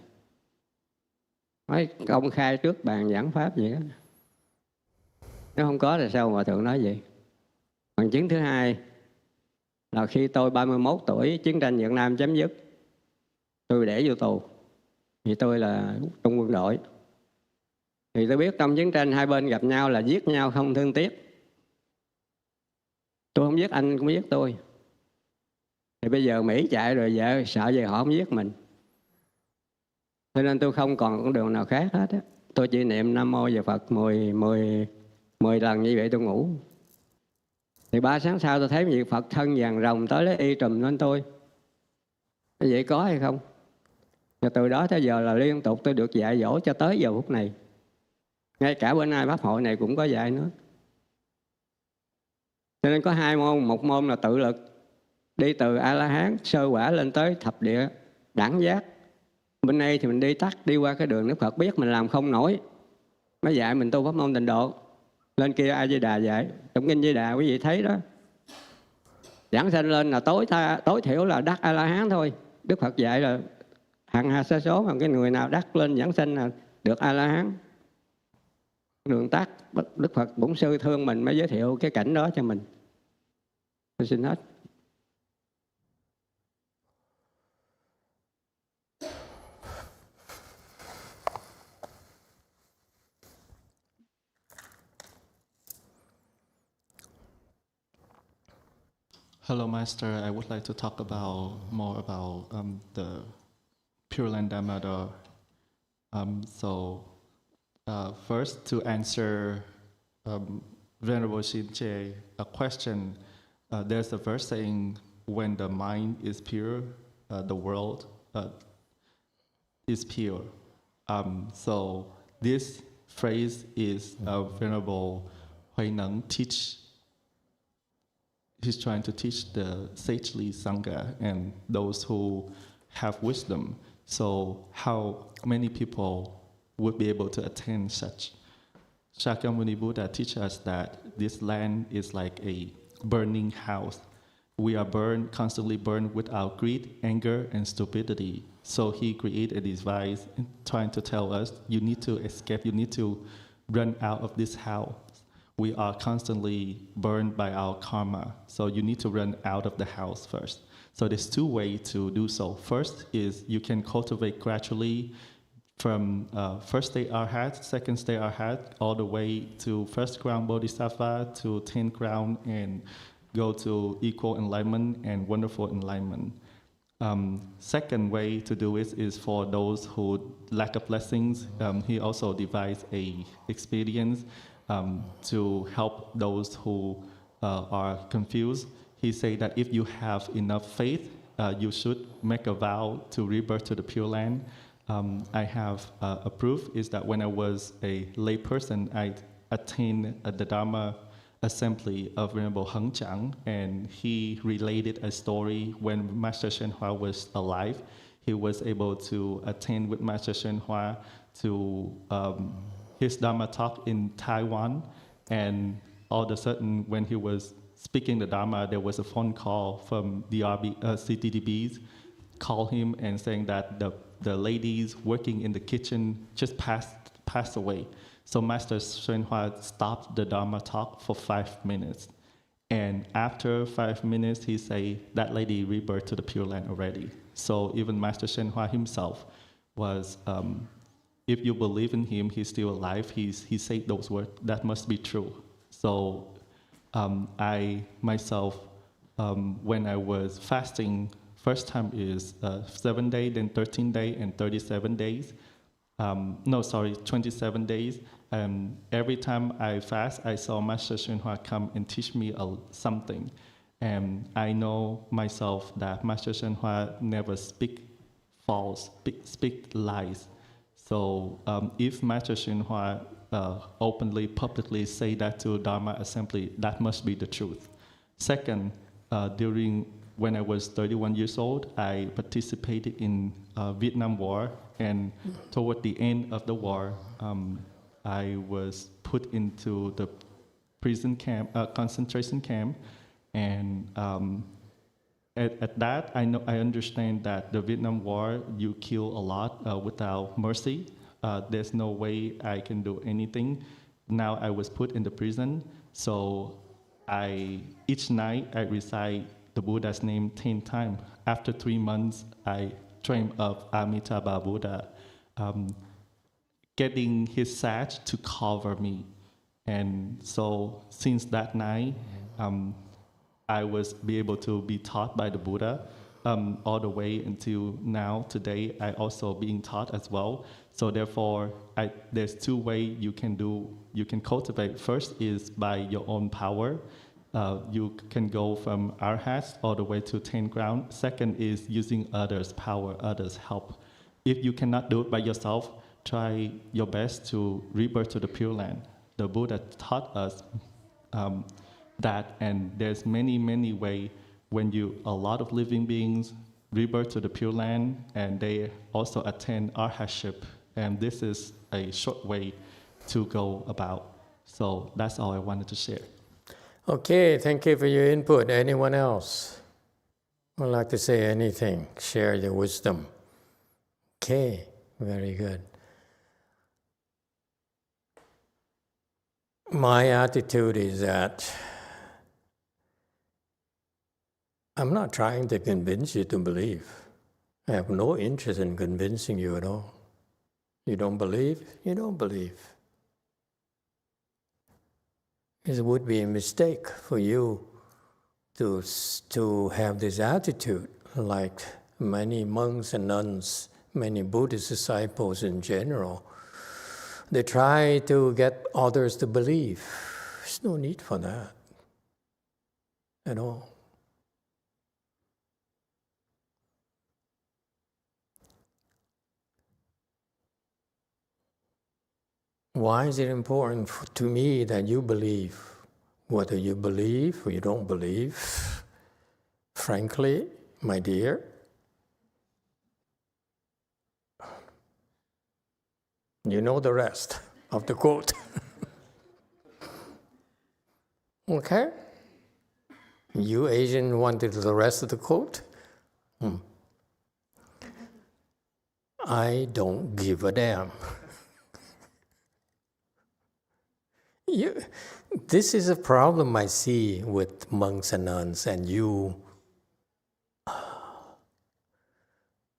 Nói công khai trước bàn giảng pháp vậy đó. Nếu không có thì sao Hòa Thượng nói vậy? Bằng chứng thứ hai là khi tôi 31 tuổi, chiến tranh Việt Nam chấm dứt, tôi để vô tù. Vì tôi là trong quân đội. Thì tôi biết trong chiến tranh hai bên gặp nhau là giết nhau không thương tiếc. Tôi không giết anh cũng giết tôi. Thì bây giờ Mỹ chạy rồi vợ sợ về họ không giết mình. Cho nên tôi không còn con đường nào khác hết á. Tôi chỉ niệm Nam Mô về Phật 10 lần như vậy tôi ngủ. Thì 3 sáng sau tôi thấy vị Phật thân vàng rồng tới lấy y trùm lên tôi. Vậy có hay không? Và từ đó tới giờ là liên tục tôi được dạy dỗ cho tới giờ phút này. Ngay cả bữa nay pháp hội này cũng có dạy nữa. Cho nên có 2 môn, một môn là tự lực, đi từ A-la-hán sơ quả lên tới thập địa đẳng giác. Bên đây thì mình đi tắt, đi qua cái đường Đức Phật biết mình làm không nổi, mới dạy mình tu pháp môn tịnh độ. Lên kia A Di Đà dạy, trong kinh Di Đà quý vị thấy đó, giảng sanh lên là tối thiểu là đắc A-la-hán thôi. Đức Phật dạy là hằng hà sa số, mà cái người nào đắc lên giảng sanh là được A-la-hán. Đường tắt, Đức Phật Bổn Sư thương mình mới giới thiệu cái cảnh đó cho mình. Tôi xin hết. Hello, Master. I would like to talk more about the Pure Land Dharma. First, to answer Venerable Shinche a question, there's a verse saying, when the mind is pure, the world is pure. So this phrase is Venerable Huineng teach. He's trying to teach the sagely Sangha and those who have wisdom. So how many people would be able to attain such? Shakyamuni Buddha teaches us that this land is like a burning house. We are constantly burned with our greed, anger, and stupidity. So he created a device trying to tell us, you need to escape, you need to run out of this house. We are constantly burned by our karma. So you need to run out of the house first. So there's 2 ways to do so. First is you can cultivate gradually from first state arhat, second state arhat, all the way to first ground bodhisattva to 10th ground and go to equal enlightenment and wonderful enlightenment. Second way to do it is for those who lack of blessings. He also devised a experience to help those who are confused. He said that if you have enough faith, you should make a vow to rebirth to the Pure Land. I have a proof is that when I was a lay person, I attained the Dharma assembly of Venerable Heng Chang, and he related a story when Master Shenhua was alive. He was able to attain with Master Shenhua to his Dharma talk in Taiwan, and all of a sudden, when he was speaking the Dharma, there was a phone call from the CTDBs, call him and saying that the ladies working in the kitchen just passed away. So Master Shenhua stopped the Dharma talk for 5 minutes. And after 5 minutes, he say that lady rebirthed to the Pure Land already. So even Master Shenhua himself was, if you believe in him, he's still alive, he said those words, that must be true. So I myself, when I was fasting, first time is 7 days, then 13 days, and 37 days. 27 days. Every time I fast, I saw Master Shenhua come and teach me something. And I know myself that Master Shenhua never speak false, speak lies. So if Master Shenhua openly, publicly say that to Dharma assembly, that must be the truth. Second, when I was 31 years old, I participated in Vietnam War, and toward the end of the war, I was put into prison camp, concentration camp, and at that, I understand that the Vietnam War, you kill a lot without mercy. There's no way I can do anything. Now I was put in the prison, so each night I recite the Buddha's name 10 times. After 3 months, I dream of Amitabha Buddha getting his sash to cover me. And so since that night, I was be able to be taught by the Buddha all the way until now. Today, I also being taught as well. So therefore, there's 2 ways you can cultivate. First is by your own power. You can go from arhat all the way to 10 ground. Second is using others' power, others' help. If you cannot do it by yourself, try your best to rebirth to the Pure Land. The Buddha taught us that, and there's many ways when a lot of living beings rebirth to the Pure Land, and they also attain arhatship, and this is a short way to go about. So that's all I wanted to share. Okay, thank you for your input. Anyone else would like to say anything? Share your wisdom. Okay, very good. My attitude is that I'm not trying to convince you to believe. I have no interest in convincing you at all. You don't believe? You don't believe. It would be a mistake for you to have this attitude, like many monks and nuns, many Buddhist disciples in general. They try to get others to believe. There's no need for that at all. Why is it important to me that you believe? Whether you believe or you don't believe, frankly, my dear, you know the rest of the quote. Okay? You Asian wanted the rest of the quote? I don't give a damn. This is a problem I see with monks and nuns and you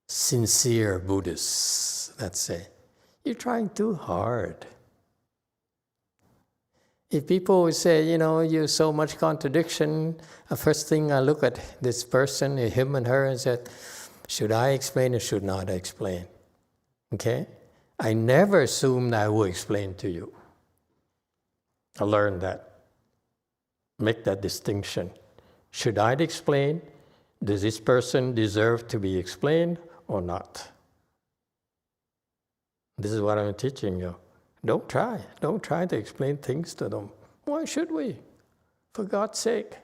sincere Buddhists, let's say. You're trying too hard. If people say, you're so much contradiction, the first thing I look at this person, him and her, and said, should I explain or should not I explain? Okay? I never assumed I will explain to you. I learned that. Make that distinction. Should I explain? Does this person deserve to be explained or not? This is what I'm teaching you. Don't try. Don't try to explain things to them. Why should we? For God's sake.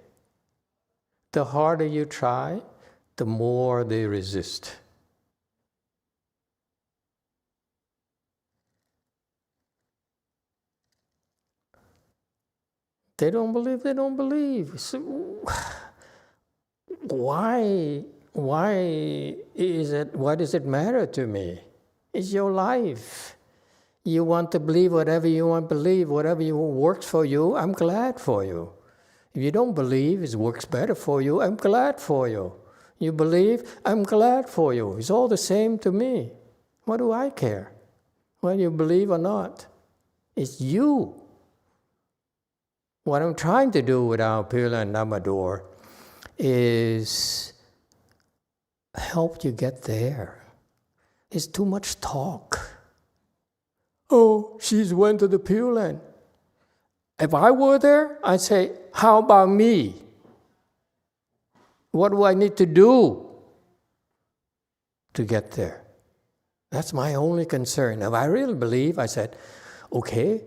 The harder you try, the more they resist. They don't believe, they don't believe. So why does it matter to me? It's your life. You want to believe whatever you want to believe, whatever works for you, I'm glad for you. If you don't believe it works better for you, I'm glad for you. You believe, I'm glad for you. It's all the same to me. What do I care? Whether you believe or not. It's you. What I'm trying to do with our Pure Land Dharma door is help you get there. It's too much talk. Oh, she's went to the Pure Land. If I were there, I'd say, how about me? What do I need to do to get there? That's my only concern. If I really believe, I said, okay,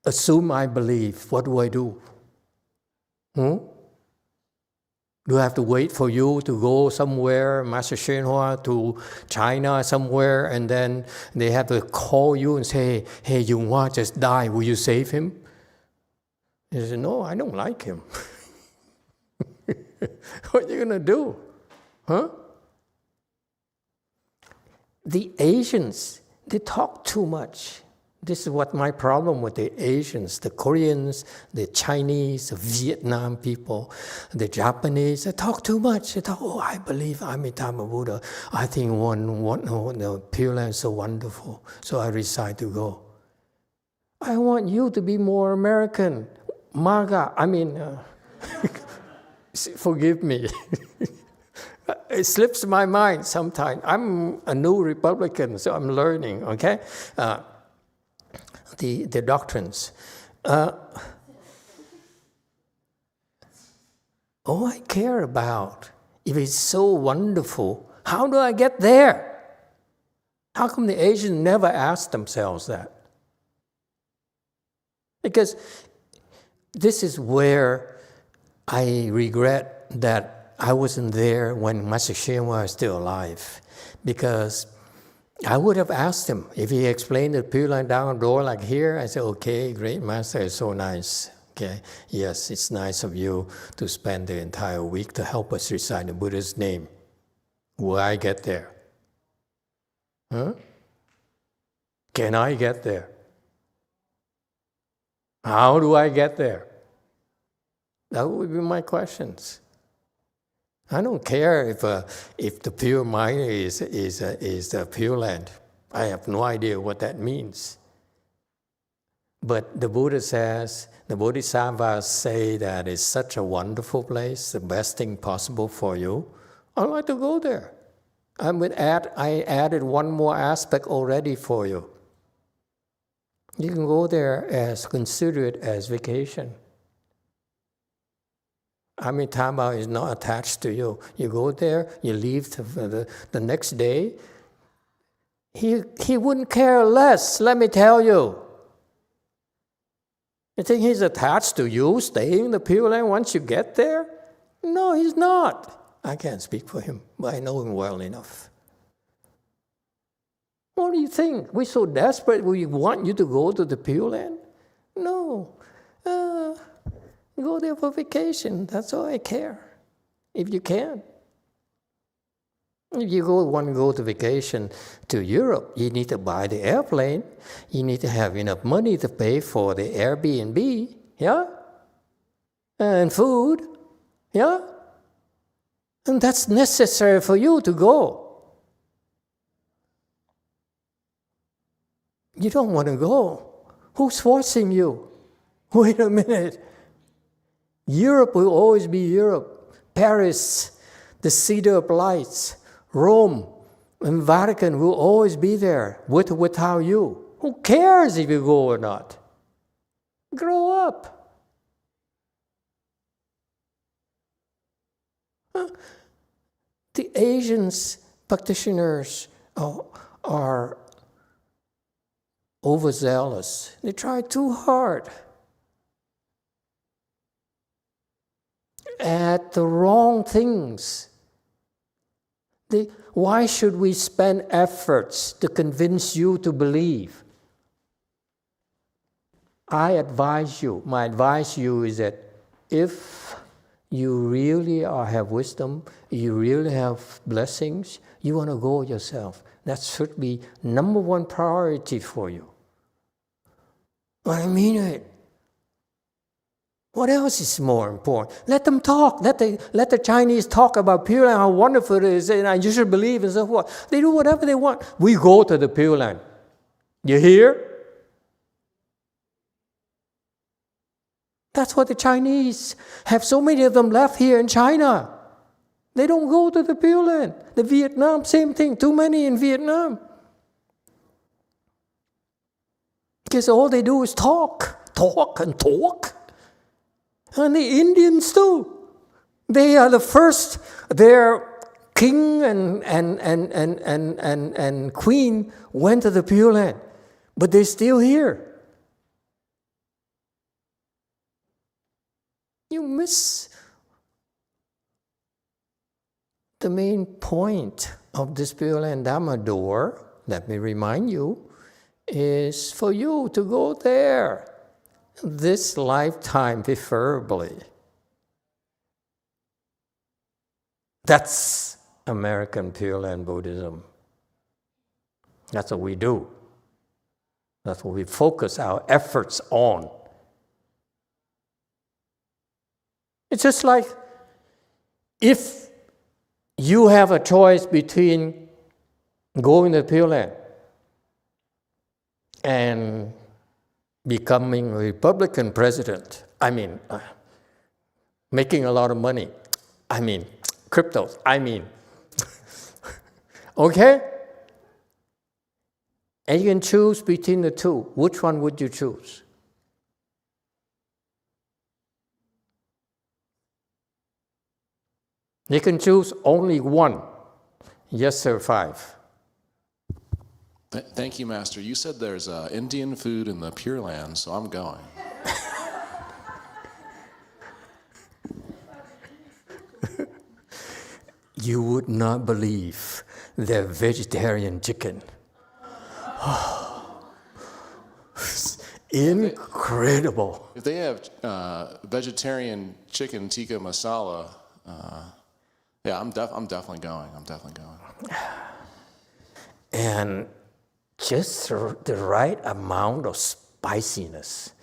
assume I believe. What do I do? Do I have to wait for you to go somewhere, Master YongHua, to China somewhere, and then they have to call you and say, hey, YongHua just died, will you save him? He said, no, I don't like him. What are you going to do? Huh? The Asians, they talk too much. This is what my problem with the Asians, the Koreans, the Chinese, the Vietnam people, the Japanese. They talk too much. They talk, oh, I believe Amitabha Buddha. I think the Pure Land is so wonderful. So I decide to go. I want you to be more American. Forgive me. It slips my mind sometimes. I'm a new Republican, so I'm learning, okay? The doctrines. All I care about, if it's so wonderful, how do I get there? How come the Asians never ask themselves that? Because this is where I regret that I wasn't there when Master Hsien was still alive. Because I would have asked him, if he explained the Pure Land Dharma door like here, I said, okay, great Master, it's so nice. Okay, yes, it's nice of you to spend the entire week to help us recite the Buddha's name. Will I get there? Huh? Can I get there? How do I get there? That would be my questions. I don't care if the pure mind is the Pure Land. I have no idea what that means. But the Buddha says, the Bodhisattvas say that it's such a wonderful place, the best thing possible for you. I'd like to go there. I added one more aspect already for you. You can go there consider it as vacation. Amitabha is not attached to you. You go there, you leave the next day. He wouldn't care less, let me tell you. You think he's attached to you, staying in the Pure Land once you get there? No, he's not. I can't speak for him, but I know him well enough. What do you think? We're so desperate, we want you to go to the Pure Land? No. Go there for vacation. That's all I care. If you can. If you want to go to vacation to Europe, you need to buy the airplane. You need to have enough money to pay for the Airbnb, yeah? And food, yeah? And that's necessary for you to go. You don't want to go. Who's forcing you? Wait a minute. Europe will always be Europe. Paris, the City of Lights, Rome, and Vatican will always be there, with or without you. Who cares if you go or not? Grow up. The Asians practitioners are overzealous. They try too hard. At the wrong things. Why should we spend efforts to convince you to believe? My advice to you is that if you really have wisdom, you really have blessings, you want to go yourself. That should be number one priority for you. I mean it. What else is more important? Let them talk. Let the Chinese talk about Pure Land, how wonderful it is, and you should believe and so forth. They do whatever they want. We go to the Pure Land. You hear? That's what the Chinese have so many of them left here in China. They don't go to the Pure Land. The Vietnam, same thing. Too many in Vietnam. Because all they do is talk. And the Indians too. They are the first. Their king and queen went to the Pure Land, but they're still here. You miss the main point of this Pure Land Dharma door. Let me remind you, is for you to go there. this lifetime preferably. That's American Pure Land Buddhism. That's what we do. That's what we focus our efforts on. It's just like if you have a choice between going to Pure Land and becoming a Republican president, making a lot of money, cryptos, okay? And you can choose between the two. Which one would you choose? You can choose only one. Yes, sir, 5. Thank you, Master. You said there's Indian food in the Pure Land, so I'm going. You would not believe their vegetarian chicken. Incredible. If they have vegetarian chicken tikka masala, yeah, I'm definitely going. And just the right amount of spiciness.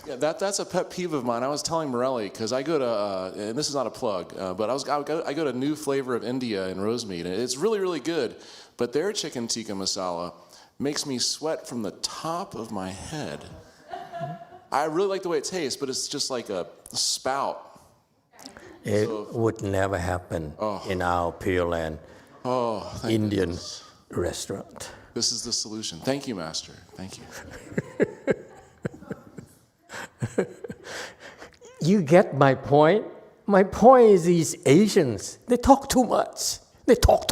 Yeah, that's a pet peeve of mine. I was telling Morelli, because I go to, and this is not a plug, but I go to New Flavor of India in Rosemead, and it's really, really good. But their chicken tikka masala makes me sweat from the top of my head. I really like the way it tastes, but it's just like a spout. It would never happen in our Pure Land Indian restaurant. This is the solution. Thank you, Master. Thank you. You get my point? My point is these Asians, they talk too much. They talk.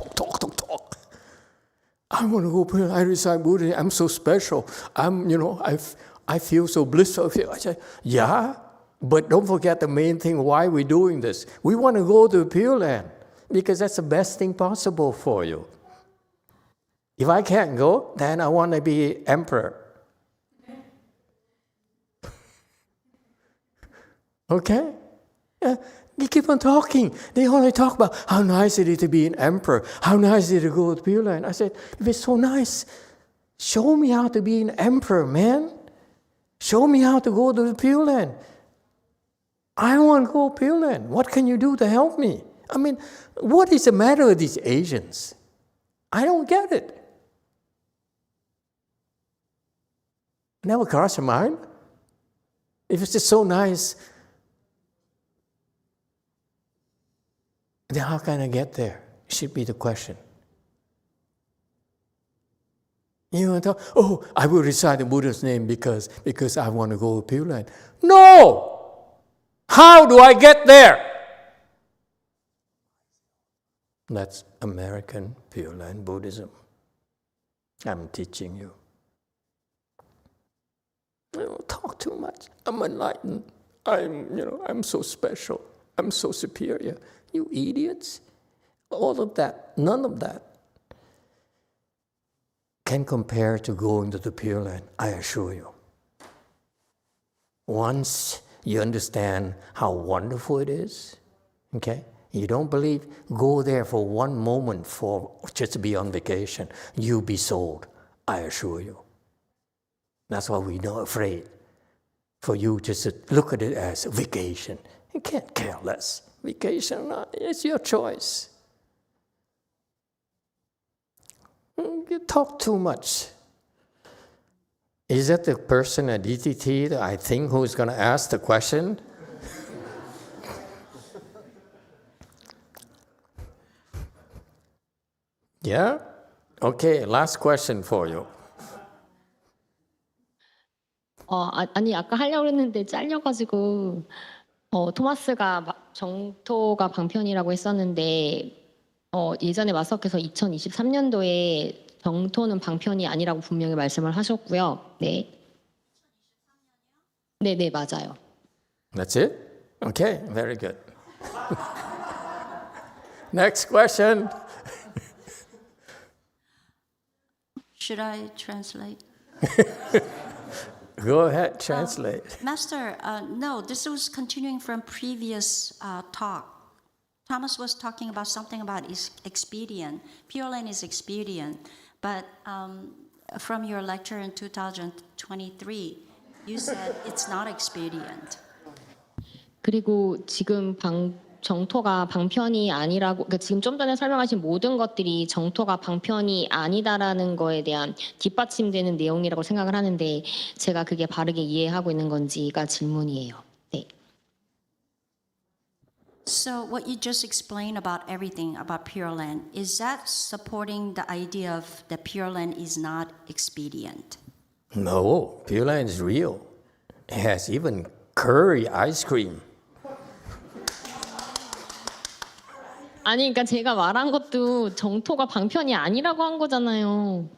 I want to go pray, I recite Buddha, I'm so special. I feel so blissful. I say, yeah, but don't forget the main thing, why we're doing this. We want to go to the Pure Land because that's the best thing possible for you. If I can't go, then I want to be emperor. Okay? Yeah. They keep on talking. They only talk about how nice it is to be an emperor, how nice it is to go to Pure Land. I said, if it's so nice, show me how to be an emperor, man. Show me how to go to the Pure Land. I want to go to Pure Land. What can you do to help me? What is the matter with these Asians? I don't get it. Never crossed your mind? If it's just so nice, then how can I get there? Should be the question. You want to talk, I will recite the Buddha's name because I want to go to Pure Land. No! How do I get there? That's American Pure Land Buddhism. I'm teaching you. I don't talk too much. I'm enlightened. I'm so special. I'm so superior. You idiots. All of that, none of that can compare to going to the Pure Land, I assure you. Once you understand how wonderful it is, okay? You don't believe, go there for one moment for just to be on vacation. You'll be sold, I assure you. That's why we're not afraid for you just to look at it as a vacation. You can't care less. Vacation or not, it's your choice. You talk too much. Is that the person at DTT that I think who's going to ask the question? Yeah? Okay, last question for you. 아니 아까 하려고 했는데 잘려가지고 토마스가 정토가 방편이라고 했었는데 예전에 마스터께서 2023년도에 정토는 방편이 아니라고 분명히 말씀을 하셨고요. 네. 네, 맞아요. That's it? Okay, very good. Next question. Should I translate? Go ahead, translate. Master, no, this was continuing from previous talk. Thomas was talking about something about is expedient. Pure Land is expedient, but from your lecture in 2023, you said it's not expedient. 그리고 지금 정토가 방편이 아니라고, 그러니까 지금 좀 전에 설명하신 모든 것들이 정토가 방편이 아니다라는 거에 대한 뒷받침되는 내용이라고 생각을 하는데 제가 그게 바르게 이해하고 있는 건지가 질문이에요. 네. So what you just explained about everything about Pure Land, is that supporting the idea of that Pure Land is not expedient? No, Pure Land is real. It has even curry ice cream. 아니, 그러니까 제가 말한 것도 정토가 방편이 아니라고 한 거잖아요.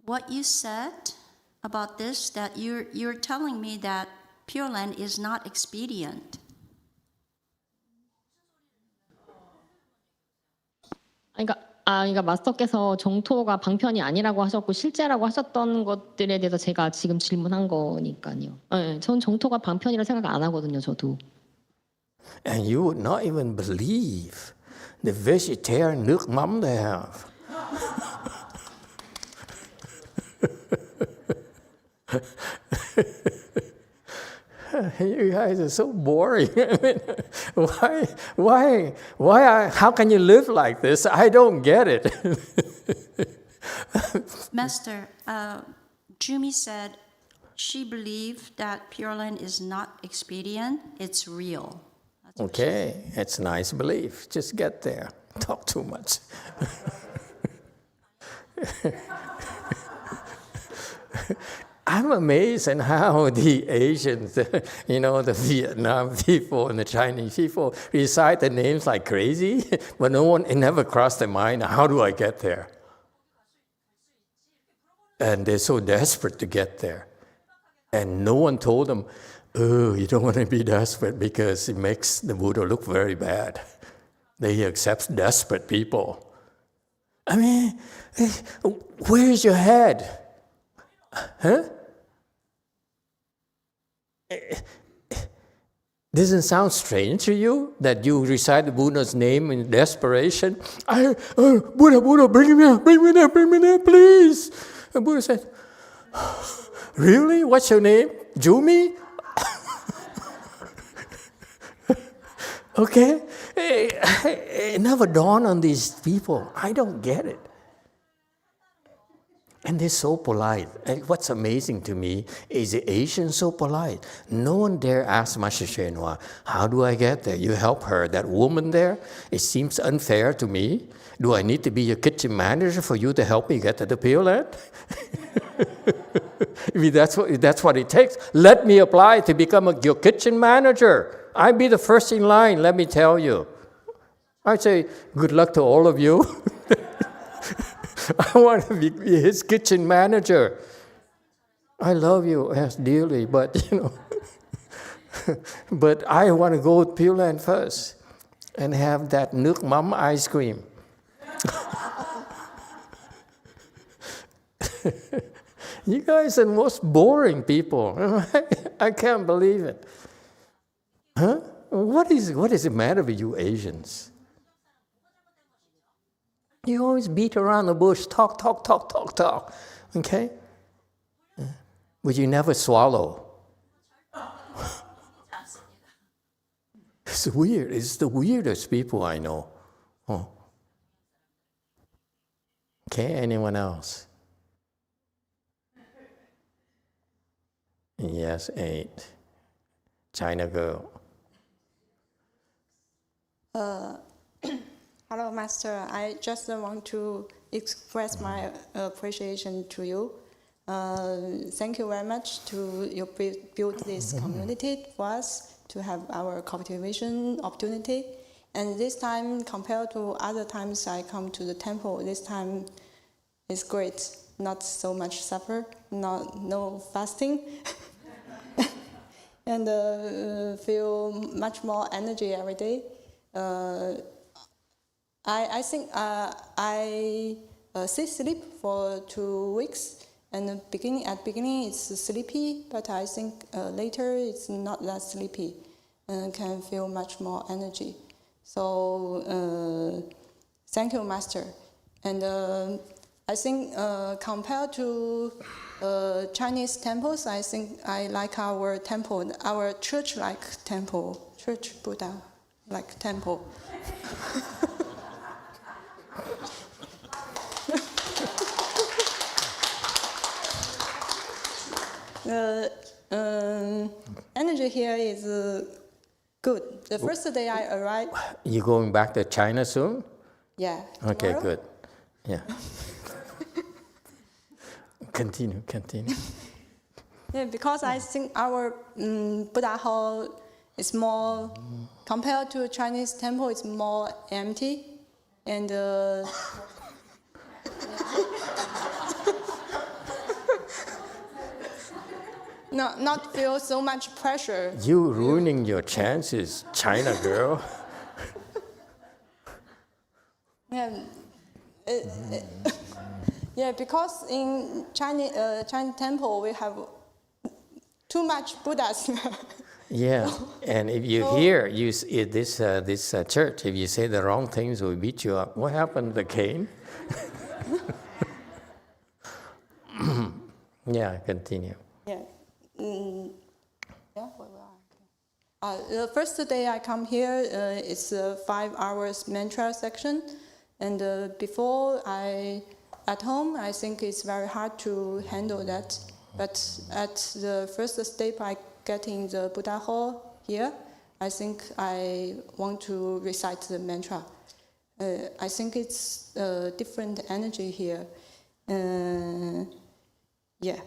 What you said about this, that you're telling me that Pure Land is not expedient. 그러니까 마스터께서 정토가 방편이 아니라고 하셨고 실제라고 하셨던 것들에 대해서 제가 지금 질문한 거니까요. 네, 전 정토가 방편이라 생각 안 하거든요, 저도. And you would not even believe the vegetarian nước mắm they have. You guys are so boring. I mean, how can you live like this? I don't get it. Master, Jumi said she believed that Pure Land is not expedient, it's real. Okay, it's a nice belief. Just get there. Talk too much. I'm amazed at how the Asians, the Vietnam people and the Chinese people recite the names like crazy, but it never crossed their mind, how do I get there? And they're so desperate to get there. And no one told them, oh, you don't want to be desperate because it makes the Buddha look very bad. He accepts desperate people. I mean, where's your head? Huh? Doesn't it sound strange to you that you recite the Buddha's name in desperation? Buddha, bring me there, please. The Buddha said, really? What's your name? Jumi? Okay? It never dawned on these people. I don't get it. And they're so polite. And what's amazing to me is the Asians so polite. No one dare ask Master YongHua, how do I get there? You help her. That woman there, it seems unfair to me. Do I need to be your kitchen manager for you to help me get to the Pure Land? I mean, that's what it takes. Let me apply to become your kitchen manager. I'd be the first in line, let me tell you. I'd say, good luck to all of you. I want to be his kitchen manager. I love you as dearly, but but I want to go to Pure Land first and have that nước mắm ice cream. You guys are the most boring people. I can't believe it. Huh? What is the matter with you Asians? You always beat around the bush, talk. Okay? But you never swallow. It's weird. It's the weirdest people I know. Oh. Okay, anyone else? Yes, 8. China girl. Hello, Master. I just want to express my appreciation to you. Thank you very much to you build this community for us to have our cultivation opportunity. And this time, compared to other times I come to the temple, this time is great. Not so much suffer, no fasting, and feel much more energy every day. I think I sleep for 2 weeks. And at beginning it's sleepy, but I think later it's not that sleepy, and can feel much more energy. So thank you, Master. And I think compared to Chinese temples, I think I like our temple, our church-like temple, church Buddha-like temple. The energy here is good. The first day I arrived. You going back to China soon? Yeah. Okay, tomorrow. good. Yeah. Continue. Yeah, because I think our Buddha hall is more, compared to Chinese temple, it's more empty, and not feel so much pressure. You ruining your chances, China girl. Yeah, yeah, because in Chinese temple we have too much Buddhas. Yeah, and if you hear this church, if you say the wrong things, we beat you up. What happened to the cane? Yeah, continue. Yeah. Yeah. The first day I come here, it's a 5 hours mantra section, and before at home, I think it's very hard to handle that. But at the first step I get in the Buddha hall here, I think I want to recite the mantra. I think it's a different energy here. Yeah.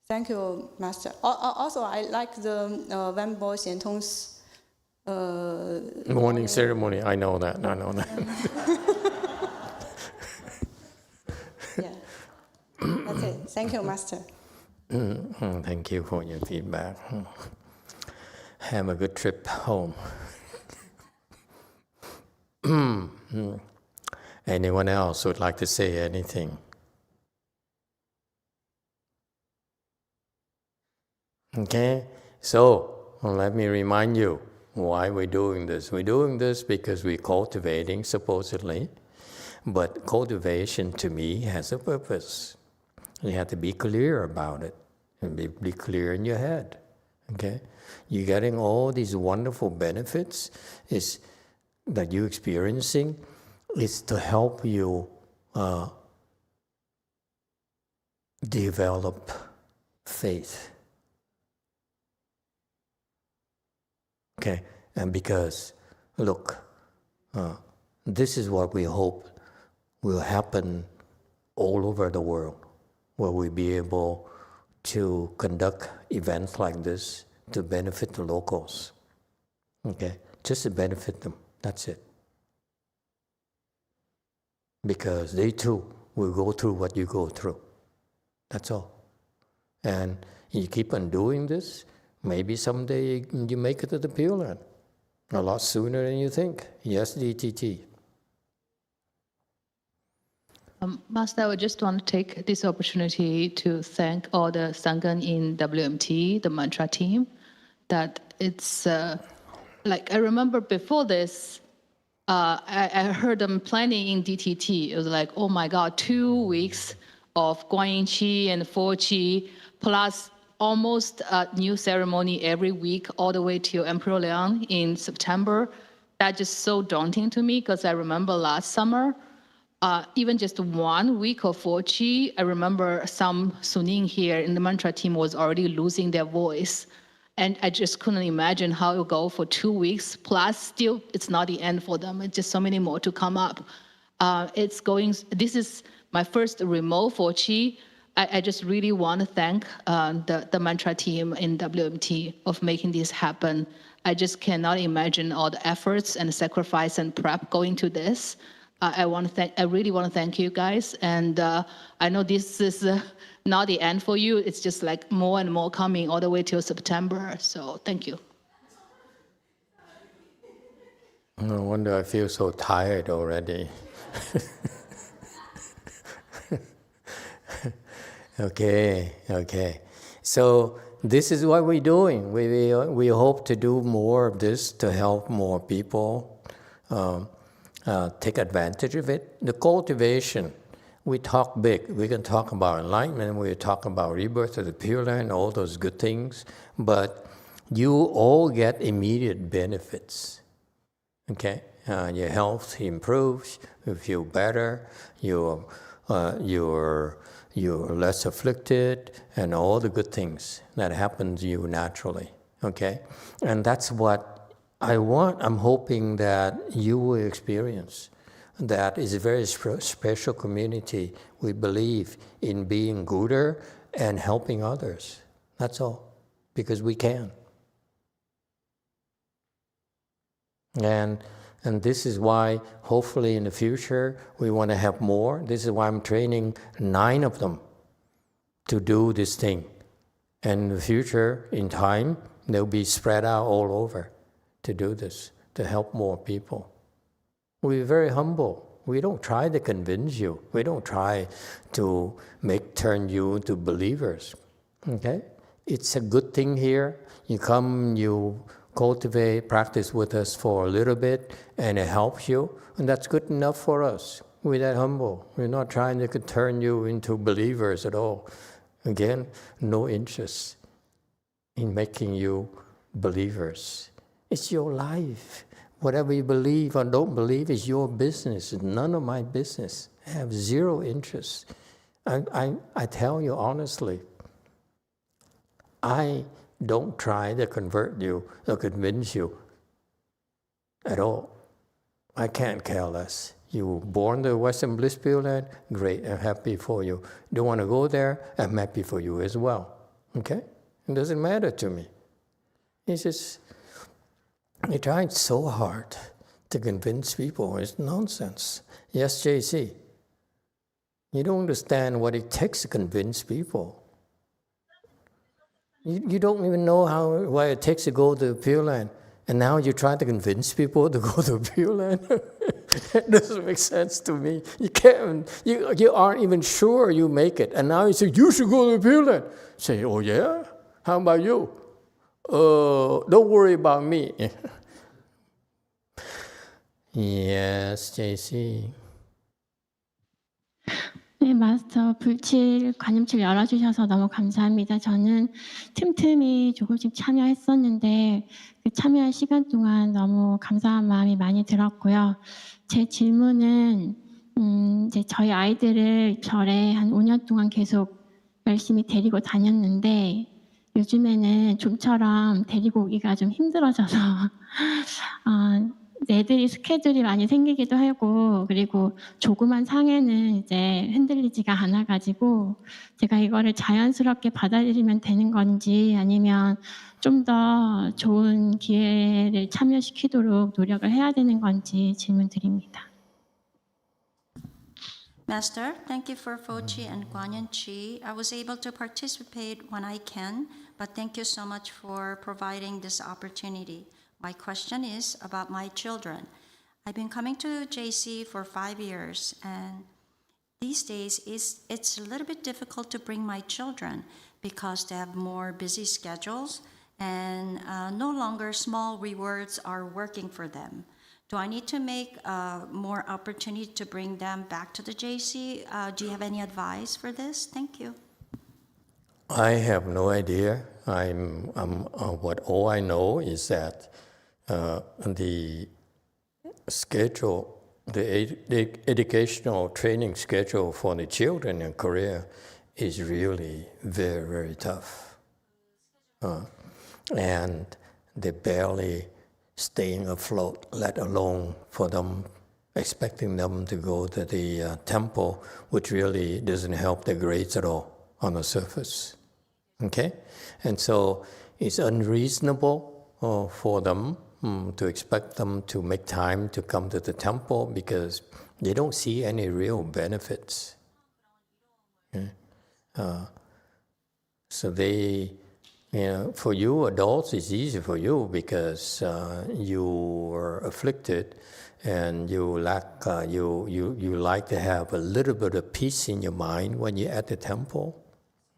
Thank you, Master. Also, I like the Van Bo Xian Tong's Morning ceremony. I know that. Yeah. That's it. Thank you, Master. Thank you for your feedback. Have a good trip home. Anyone else would like to say anything? Okay, so let me remind you why we're doing this. We're doing this because we're cultivating, supposedly, but cultivation to me has a purpose. You have to be clear about it and be clear in your head. Okay, you're getting all these wonderful benefits that you're experiencing is to help you develop faith. Okay, and because, look, this is what we hope will happen all over the world, where we'll be able to conduct events like this to benefit the locals. Okay, just to benefit them, that's it. Because they too will go through what you go through. That's all. And you keep on doing this, maybe someday you make it to the Pure Land a lot sooner than you think. Yes, DTT. Master, I would just want to take this opportunity to thank all the Sangha in WMT, the mantra team, that it's like I remember before this, I heard them planning in DTT. It was like, oh my God, 2 weeks of Guanyin Qi and Fo Qi, plus almost a new ceremony every week, all the way till Emperor Liang in September. That's just so daunting to me, because I remember last summer, even just 1 week of Fo Qi, I remember some Suning here in the mantra team was already losing their voice. And I just couldn't imagine how it would go for 2 weeks. Plus, still, it's not the end for them. It's just so many more to come up. This is my first remote Fo Qi. I just really want to thank the mantra team in WMT of making this happen. I just cannot imagine all the efforts and sacrifice and prep going to this. I really want to thank you guys. And I know this is not the end for you. It's just like more and more coming all the way till September. So thank you. No wonder I feel so tired already. Okay. So this is what we're doing. We hope to do more of this to help more people take advantage of it. The cultivation, we talk big. We can talk about enlightenment. We talk about rebirth of the Pure Land, all those good things. But you all get immediate benefits. Okay, your health improves. You feel better. You're less afflicted, and all the good things that happen to you naturally. Okay, and that's what I want. I'm hoping that you will experience. That is a very special community. We believe in being gooder and helping others. That's all, because we can. And this is why, hopefully in the future, we want to have more. This is why I'm training 9 of them to do this thing. And in the future, in time, they'll be spread out all over to do this, to help more people. We're very humble. We don't try to convince you. We don't try to turn you into believers. Okay? It's a good thing here. You come, you cultivate, practice with us for a little bit, and it helps you, and that's good enough for us. We're that humble. We're not trying to turn you into believers at all. Again, no interest in making you believers. It's your life. Whatever you believe or don't believe is your business. It's none of my business. I have zero interest. I tell you honestly, I don't try to convert you or convince you at all. I can't care less. You were born to Western Bliss Pure Land, great, I'm happy for you. Don't want to go there, I'm happy for you as well. Okay? It doesn't matter to me. It's just, I tried so hard to convince people. It's nonsense. Yes, JC. You don't understand what it takes to convince people. You don't even know what it takes to go to Pure Land. And now you're trying to convince people to go to Pure Land? It doesn't make sense to me. You can't, you aren't even sure you make it. And now you say, you should go to Pure Land. Say, oh yeah? How about you? Don't worry about me. Yes, JC. 네, 마스터 불칠 관음칠 열어주셔서 너무 감사합니다. 저는 틈틈이 조금씩 참여했었는데 그 참여한 시간 동안 너무 감사한 마음이 많이 들었고요. 제 질문은 이제 저희 아이들을 절에 한 5년 동안 계속 열심히 데리고 다녔는데 요즘에는 좀처럼 데리고 오기가 좀 힘들어져서 애들이 스케줄이 많이 생기기도 하고 그리고 조그만 상해는 이제 흔들리지가 않아가지고 제가 이거를 자연스럽게 받아들이면 되는 건지 아니면 좀 더 좋은 기회를 참여시키도록 노력을 해야 되는 건지 질문 드립니다. Master, thank you for Fochi and Guanyin Chi. I was able to participate when I can, but thank you so much for providing this opportunity. My question is about my children. I've been coming to JC for 5 years, and these days it's a little bit difficult to bring my children because they have more busy schedules, and no longer small rewards are working for them. Do I need to make more opportunity to bring them back to the JC? Do you have any advice for this? Thank you. I have no idea. All I know is that the schedule, the educational training schedule for the children in Korea is really very, very tough. And they barely staying afloat, let alone for them, expecting them to go to the temple, which really doesn't help their grades at all on the surface. Okay? And so it's unreasonable for them to expect them to make time to come to the temple because they don't see any real benefits. Okay? So they, for you adults, it's easy for you because you are afflicted and you lack, you like to have a little bit of peace in your mind when you're at the temple.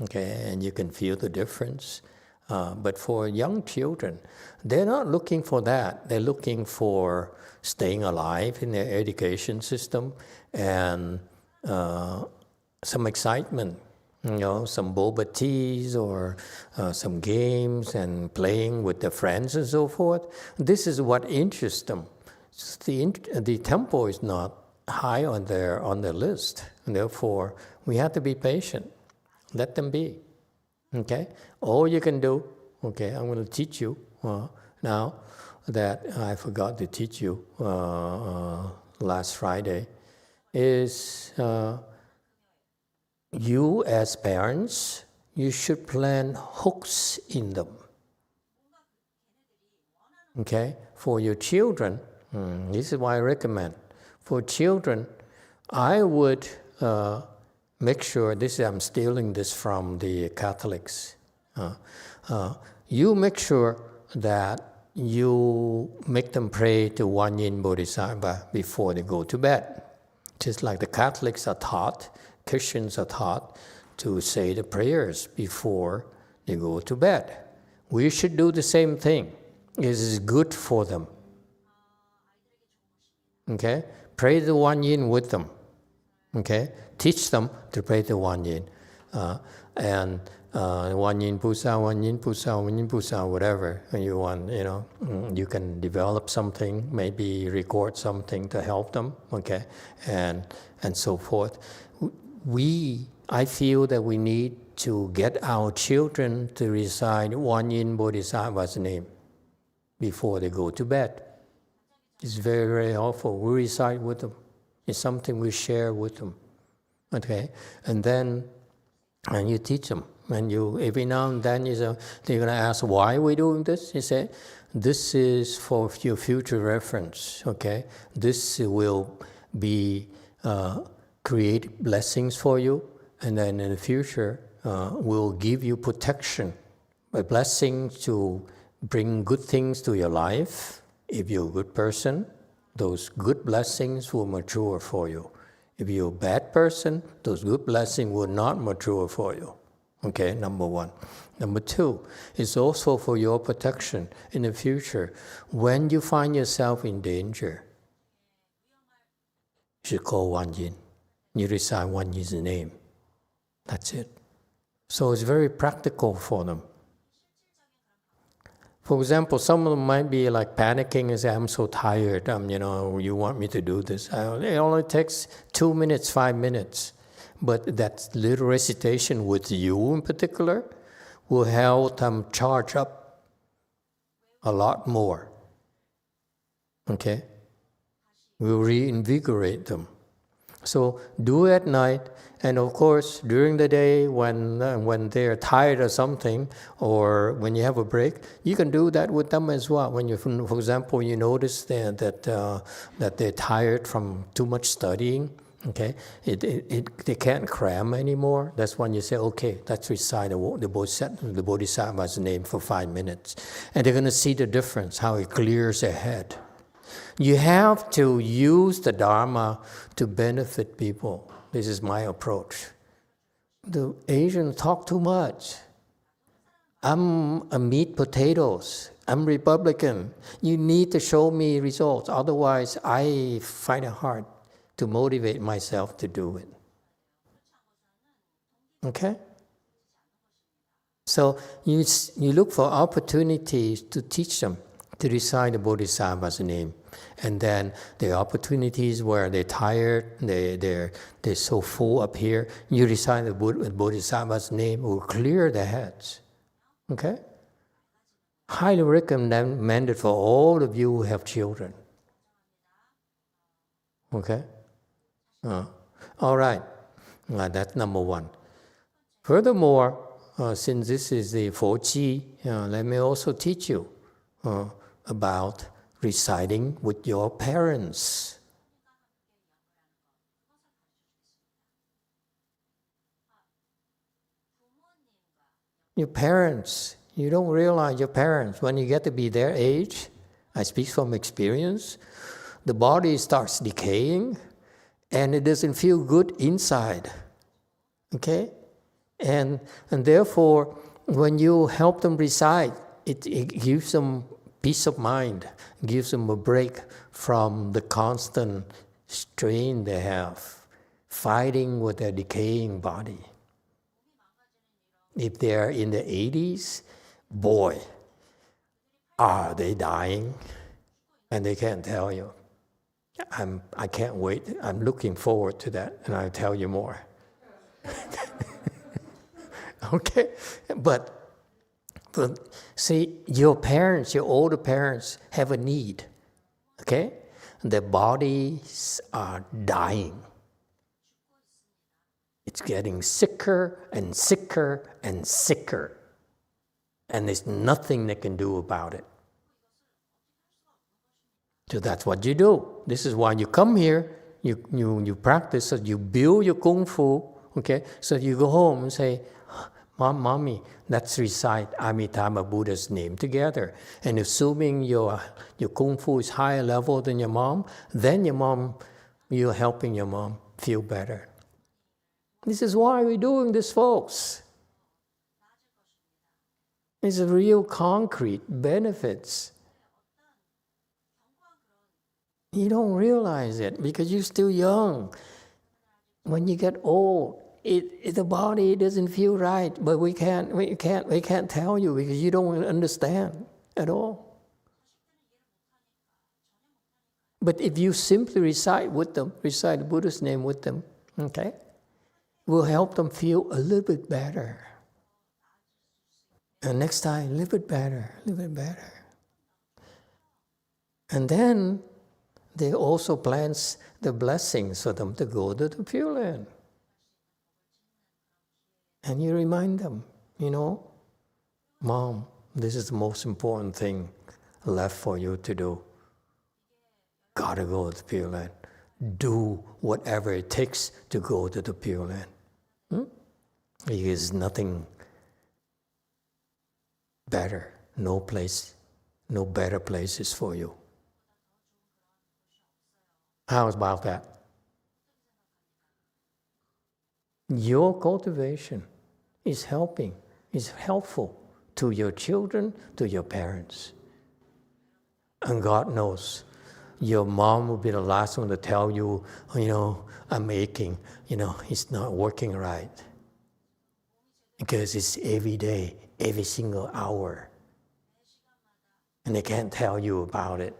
okay, and you can feel the difference. But for young children, they're not looking for that. They're looking for staying alive in their education system and some excitement, some boba teas or some games and playing with their friends and so forth. This is what interests them. The tempo is not high on their list, and therefore we have to be patient. Let them be. Okay, all you can do. Okay, I'm going to teach you now that I forgot to teach you last Friday. Is you as parents, you should plant hooks in them. Okay, for your children, this is why I recommend. For children, I would make sure, I'm stealing this from the Catholics. You make sure that you make them pray to Wanyin Bodhisattva before they go to bed. Just like the Catholics are taught, Christians are taught to say the prayers before they go to bed. We should do the same thing. It is good for them. Okay? Pray the Wanyin with them. Okay? Teach them to pray the Wanyin. And Wanyin Pusa, whatever you want, you can develop something, maybe record something to help them, okay, and so forth. I feel that we need to get our children to recite Wanyin Bodhisattva's name before they go to bed. It's very, very helpful. We recite with them. It's something we share with them, okay, and you teach them. And you, every now and then, they're going to ask, why are we doing this? You say, this is for your future reference, okay? This will create blessings for you, and then in the future, will give you protection. A blessing to bring good things to your life. If you're a good person, those good blessings will mature for you. If you're a bad person, those good blessings will not mature for you. Okay, number one. Number two, it's also for your protection in the future. When you find yourself in danger, you should call Wanyin. You recite Wanyin's name. That's it. So it's very practical for them. For example, some of them might be like panicking and say, I'm so tired, you want me to do this. It only takes 2 minutes, 5 minutes. But that little recitation with you in particular will help them charge up a lot more. Okay? Will reinvigorate them. So do it at night, and of course during the day when they're tired or something, or when you have a break, you can do that with them as well. When you, for example, you notice that they're tired from too much studying. Okay, they can't cram anymore. That's when you say, okay, let's recite the Bodhisattva's name for 5 minutes. And they're going to see the difference, how it clears their head. You have to use the Dharma to benefit people. This is my approach. The Asians talk too much. I'm a meat potatoes. I'm Republican. You need to show me results. Otherwise, I find it hard to motivate myself to do it. Okay? So you look for opportunities to teach them to recite the Bodhisattva's name. And then the opportunities where they're tired, they're so full up here, you recite the Bodhisattva's name, will clear their heads. Okay? Highly recommended for all of you who have children. Okay? All right, that's number one. Furthermore, since this is the 4G, let me also teach you about reciting with your parents. Your parents, you don't realize your parents, when you get to be their age, I speak from experience, the body starts decaying, and it doesn't feel good inside, okay? And therefore, when you help them recite, it gives them peace of mind, gives them a break from the constant strain they have, fighting with their decaying body. If they're in the 80s, boy, are they dying? And they can't tell you. I can't wait. I'm looking forward to that, and I'll tell you more. Okay? But see, your parents, your older parents have a need. Okay? Their bodies are dying. It's getting sicker and sicker and sicker. And there's nothing they can do about it. So that's what you do. This is why you come here, you practice, so you build your Kung Fu, okay? So you go home and say, Mom, Mommy, let's recite Amitabha Buddha's name together. And assuming your Kung Fu is higher level than your mom, then you're helping your mom feel better. This is why we're doing this, folks. It's real concrete benefits. You don't realize it because you're still young. When you get old, the body doesn't feel right, but we can't tell you because you don't understand at all. But if you simply recite the Buddha's name with them, okay, will help them feel a little bit better. And next time, a little bit better. And then they also plans the blessings for them to go to the Pure Land. And you remind them, Mom, this is the most important thing left for you to do. Gotta go to the Pure Land. Do whatever it takes to go to the Pure Land. Because nothing better, no better places for you. How about that? Your cultivation is helpful to your children, to your parents. And God knows, your mom will be the last one to tell you, I'm aching, it's not working right. Because it's every day, every single hour. And they can't tell you about it.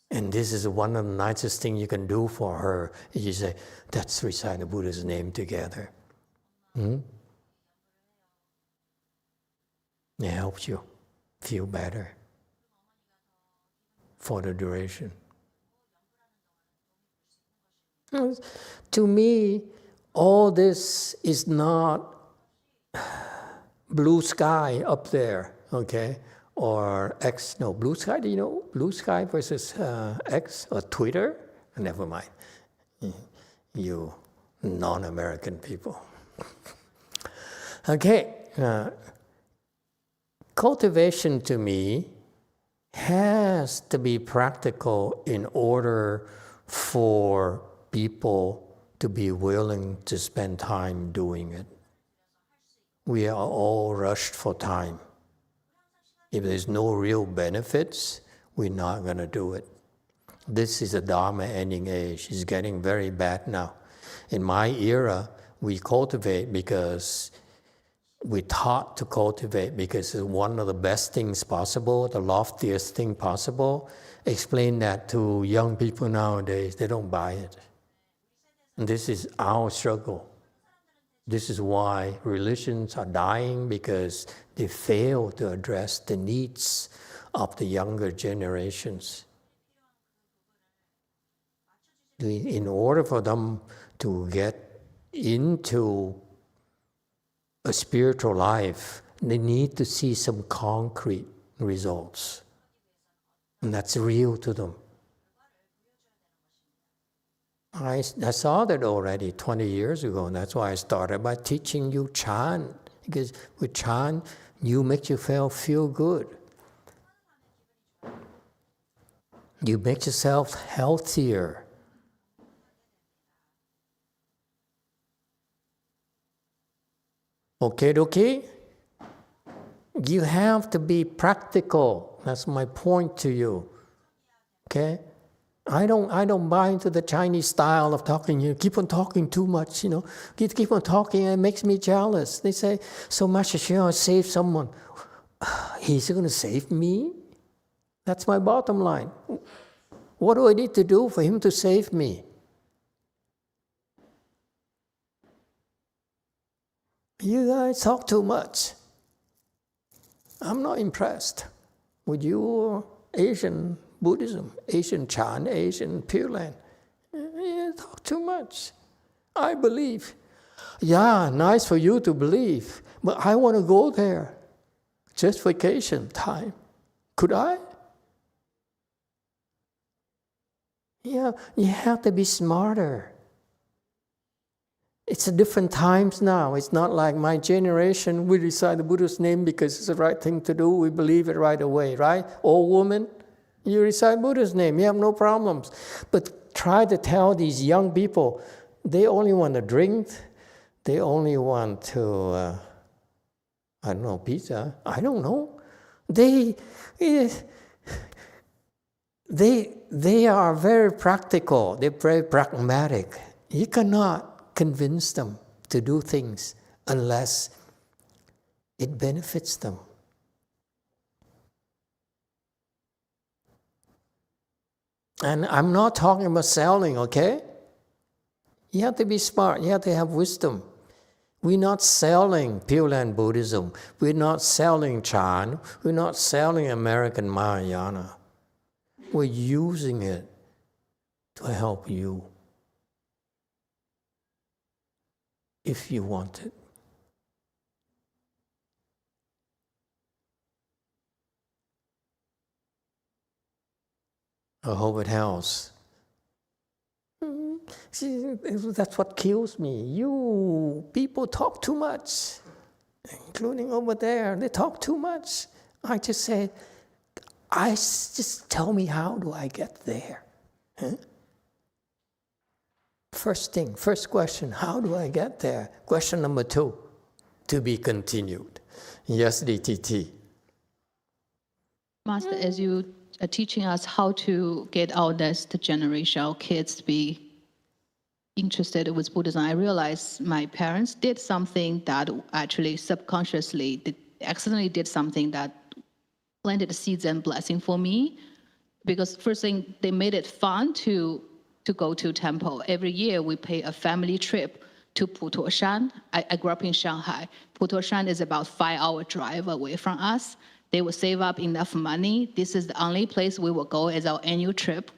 And this is one of the nicest things you can do for her. Is you say, let's recite the Buddha's name together. It helps you feel better for the duration. To me, all this is not blue sky up there, okay? Or X, no, blue sky, do you know? Blue sky versus X or Twitter? Never mind. You non-American people. Okay. Cultivation to me has to be practical in order for people to be willing to spend time doing it. We are all rushed for time. If there's no real benefits, we're not going to do it. This is a Dharma ending age. It's getting very bad now. In my era, we cultivate because we're taught to cultivate because it's one of the best things possible, the loftiest thing possible. Explain that to young people nowadays, they don't buy it. And this is our struggle. This is why religions are dying, because they fail to address the needs of the younger generations. In order for them to get into a spiritual life, they need to see some concrete results. And that's real to them. I saw that already 20 years ago, and that's why I started by teaching you chant. Because with chant, you make yourself feel good. You make yourself healthier. Okay? You have to be practical. That's my point to you. Okay? I don't buy into the Chinese style of talking. You keep on talking too much, Keep on talking, and it makes me jealous. They say, so Master Hsuan saved someone. He's going to save me? That's my bottom line. What do I need to do for him to save me? You guys talk too much. I'm not impressed with your Asian Buddhism, Asian Chan, Asian Pure Land. You talk too much. I believe. Yeah, nice for you to believe, but I want to go there. Just vacation time. Could I? Yeah, you have to be smarter. It's a different times now. It's not like my generation, we recite the Buddha's name because it's the right thing to do. We believe it right away, right? Old woman, you recite Buddha's name, you have no problems. But try to tell these young people, they only want to drink, they only want to, pizza. I don't know. They are very practical. They're very pragmatic. You cannot convince them to do things unless it benefits them. And I'm not talking about selling, okay? You have to be smart. You have to have wisdom. We're not selling Pure Land Buddhism. We're not selling Chan. We're not selling American Mahayana. We're using it to help you if you want it. I hope it helps. See, that's what kills me. You people talk too much, including over there. They talk too much. I just say, just tell me, how do I get there? Huh? First question, how do I get there? Question number 2, to be continued. Yes, DTT. Master, as you are teaching us how to get our next generation, our kids, to be interested with Buddhism, I realized my parents did something that actually subconsciously, accidentally did something that planted seeds and blessing for me. Because first thing, they made it fun to go to temple. Every year we pay a family trip to Putoshan. I grew up in Shanghai. Putoshan is about 5-hour drive away from us. They will save up enough money. This is the only place we will go as our annual trip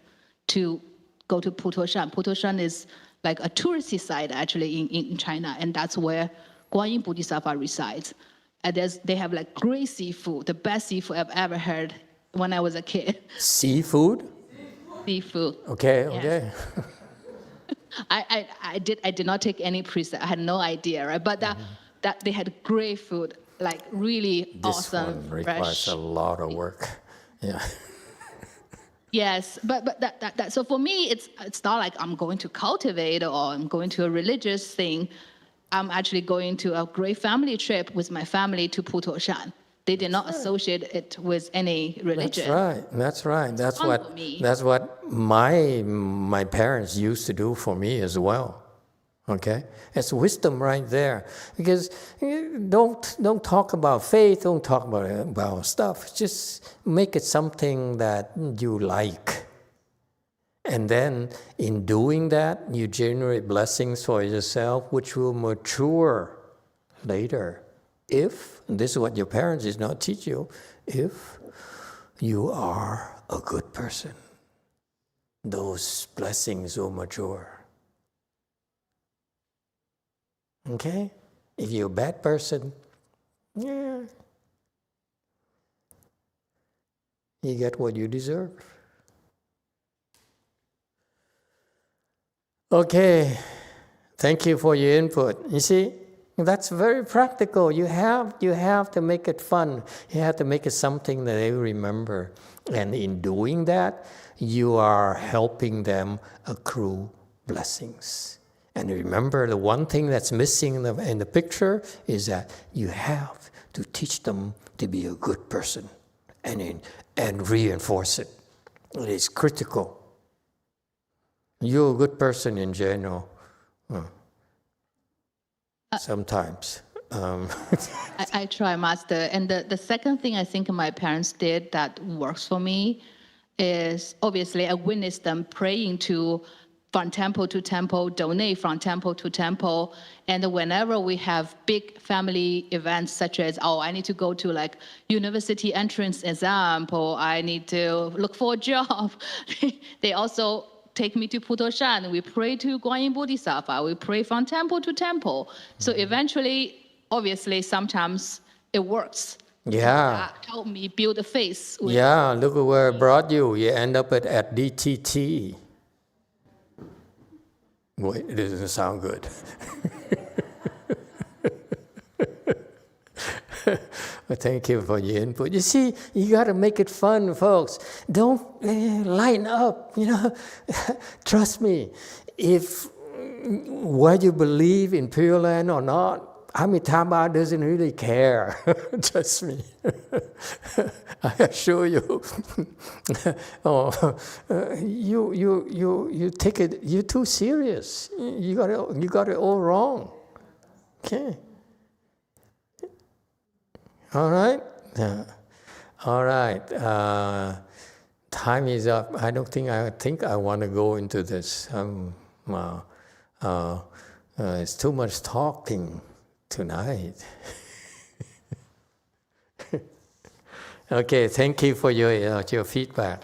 to go to Putoshan. Putoshan is like a touristy site actually in China, and that's where Guanyin Bodhisattva resides. And they have like great seafood, the best seafood I've ever had when I was a kid. Seafood? Seafood. Okay, Yes. okay. I did not take any precept. I had no idea, right? But that they had great food, like really awesome, This one requires fresh. a lot of work. Yeah. Yes, but that so for me it's not like I'm going to cultivate or I'm going to a religious thing. I'm actually going to a great family trip with my family to Putoshan. They did not associate it with any religion. That's right. That's fun for me. what my parents used to do for me as well. Okay, it's wisdom right there. Because don't talk about faith. Don't talk about stuff. Just make it something that you like. And then in doing that, you generate blessings for yourself, which will mature later. If, and this is what your parents did not teach you, if you are a good person, those blessings will mature. Okay? If you're a bad person, you get what you deserve. Okay, thank you for your input. You see, that's very practical. You have to make it fun. You have to make it something that they remember. And in doing that, you are helping them accrue blessings. And remember, the one thing that's missing in the picture is that you have to teach them to be a good person and reinforce it. It is critical. You're a good person in general. Sometimes. I try, Master. And the second thing I think my parents did that works for me is obviously I witnessed them praying from temple to temple, donate from temple to temple. And whenever we have big family events such as, I need to go to like university entrance exam, or I need to look for a job, they also take me to Putoshan. We pray to Guanyin Bodhisattva. We pray from temple to temple. So eventually, obviously, sometimes it works. Yeah. God helped me build a faith. Yeah, look at where it brought you. You end up at DTT. Wait, it doesn't sound good. Well, thank you for your input. You see, you got to make it fun, folks. Don't lighten up, Trust me, if whether you believe in Pure Land or not, Amitabha doesn't really care. Trust me. I assure you. You take it. You're too serious. You got it all wrong. Okay. All right. All right. Time is up. I think I want to go into this. It's too much talking tonight. Okay, thank you for your feedback.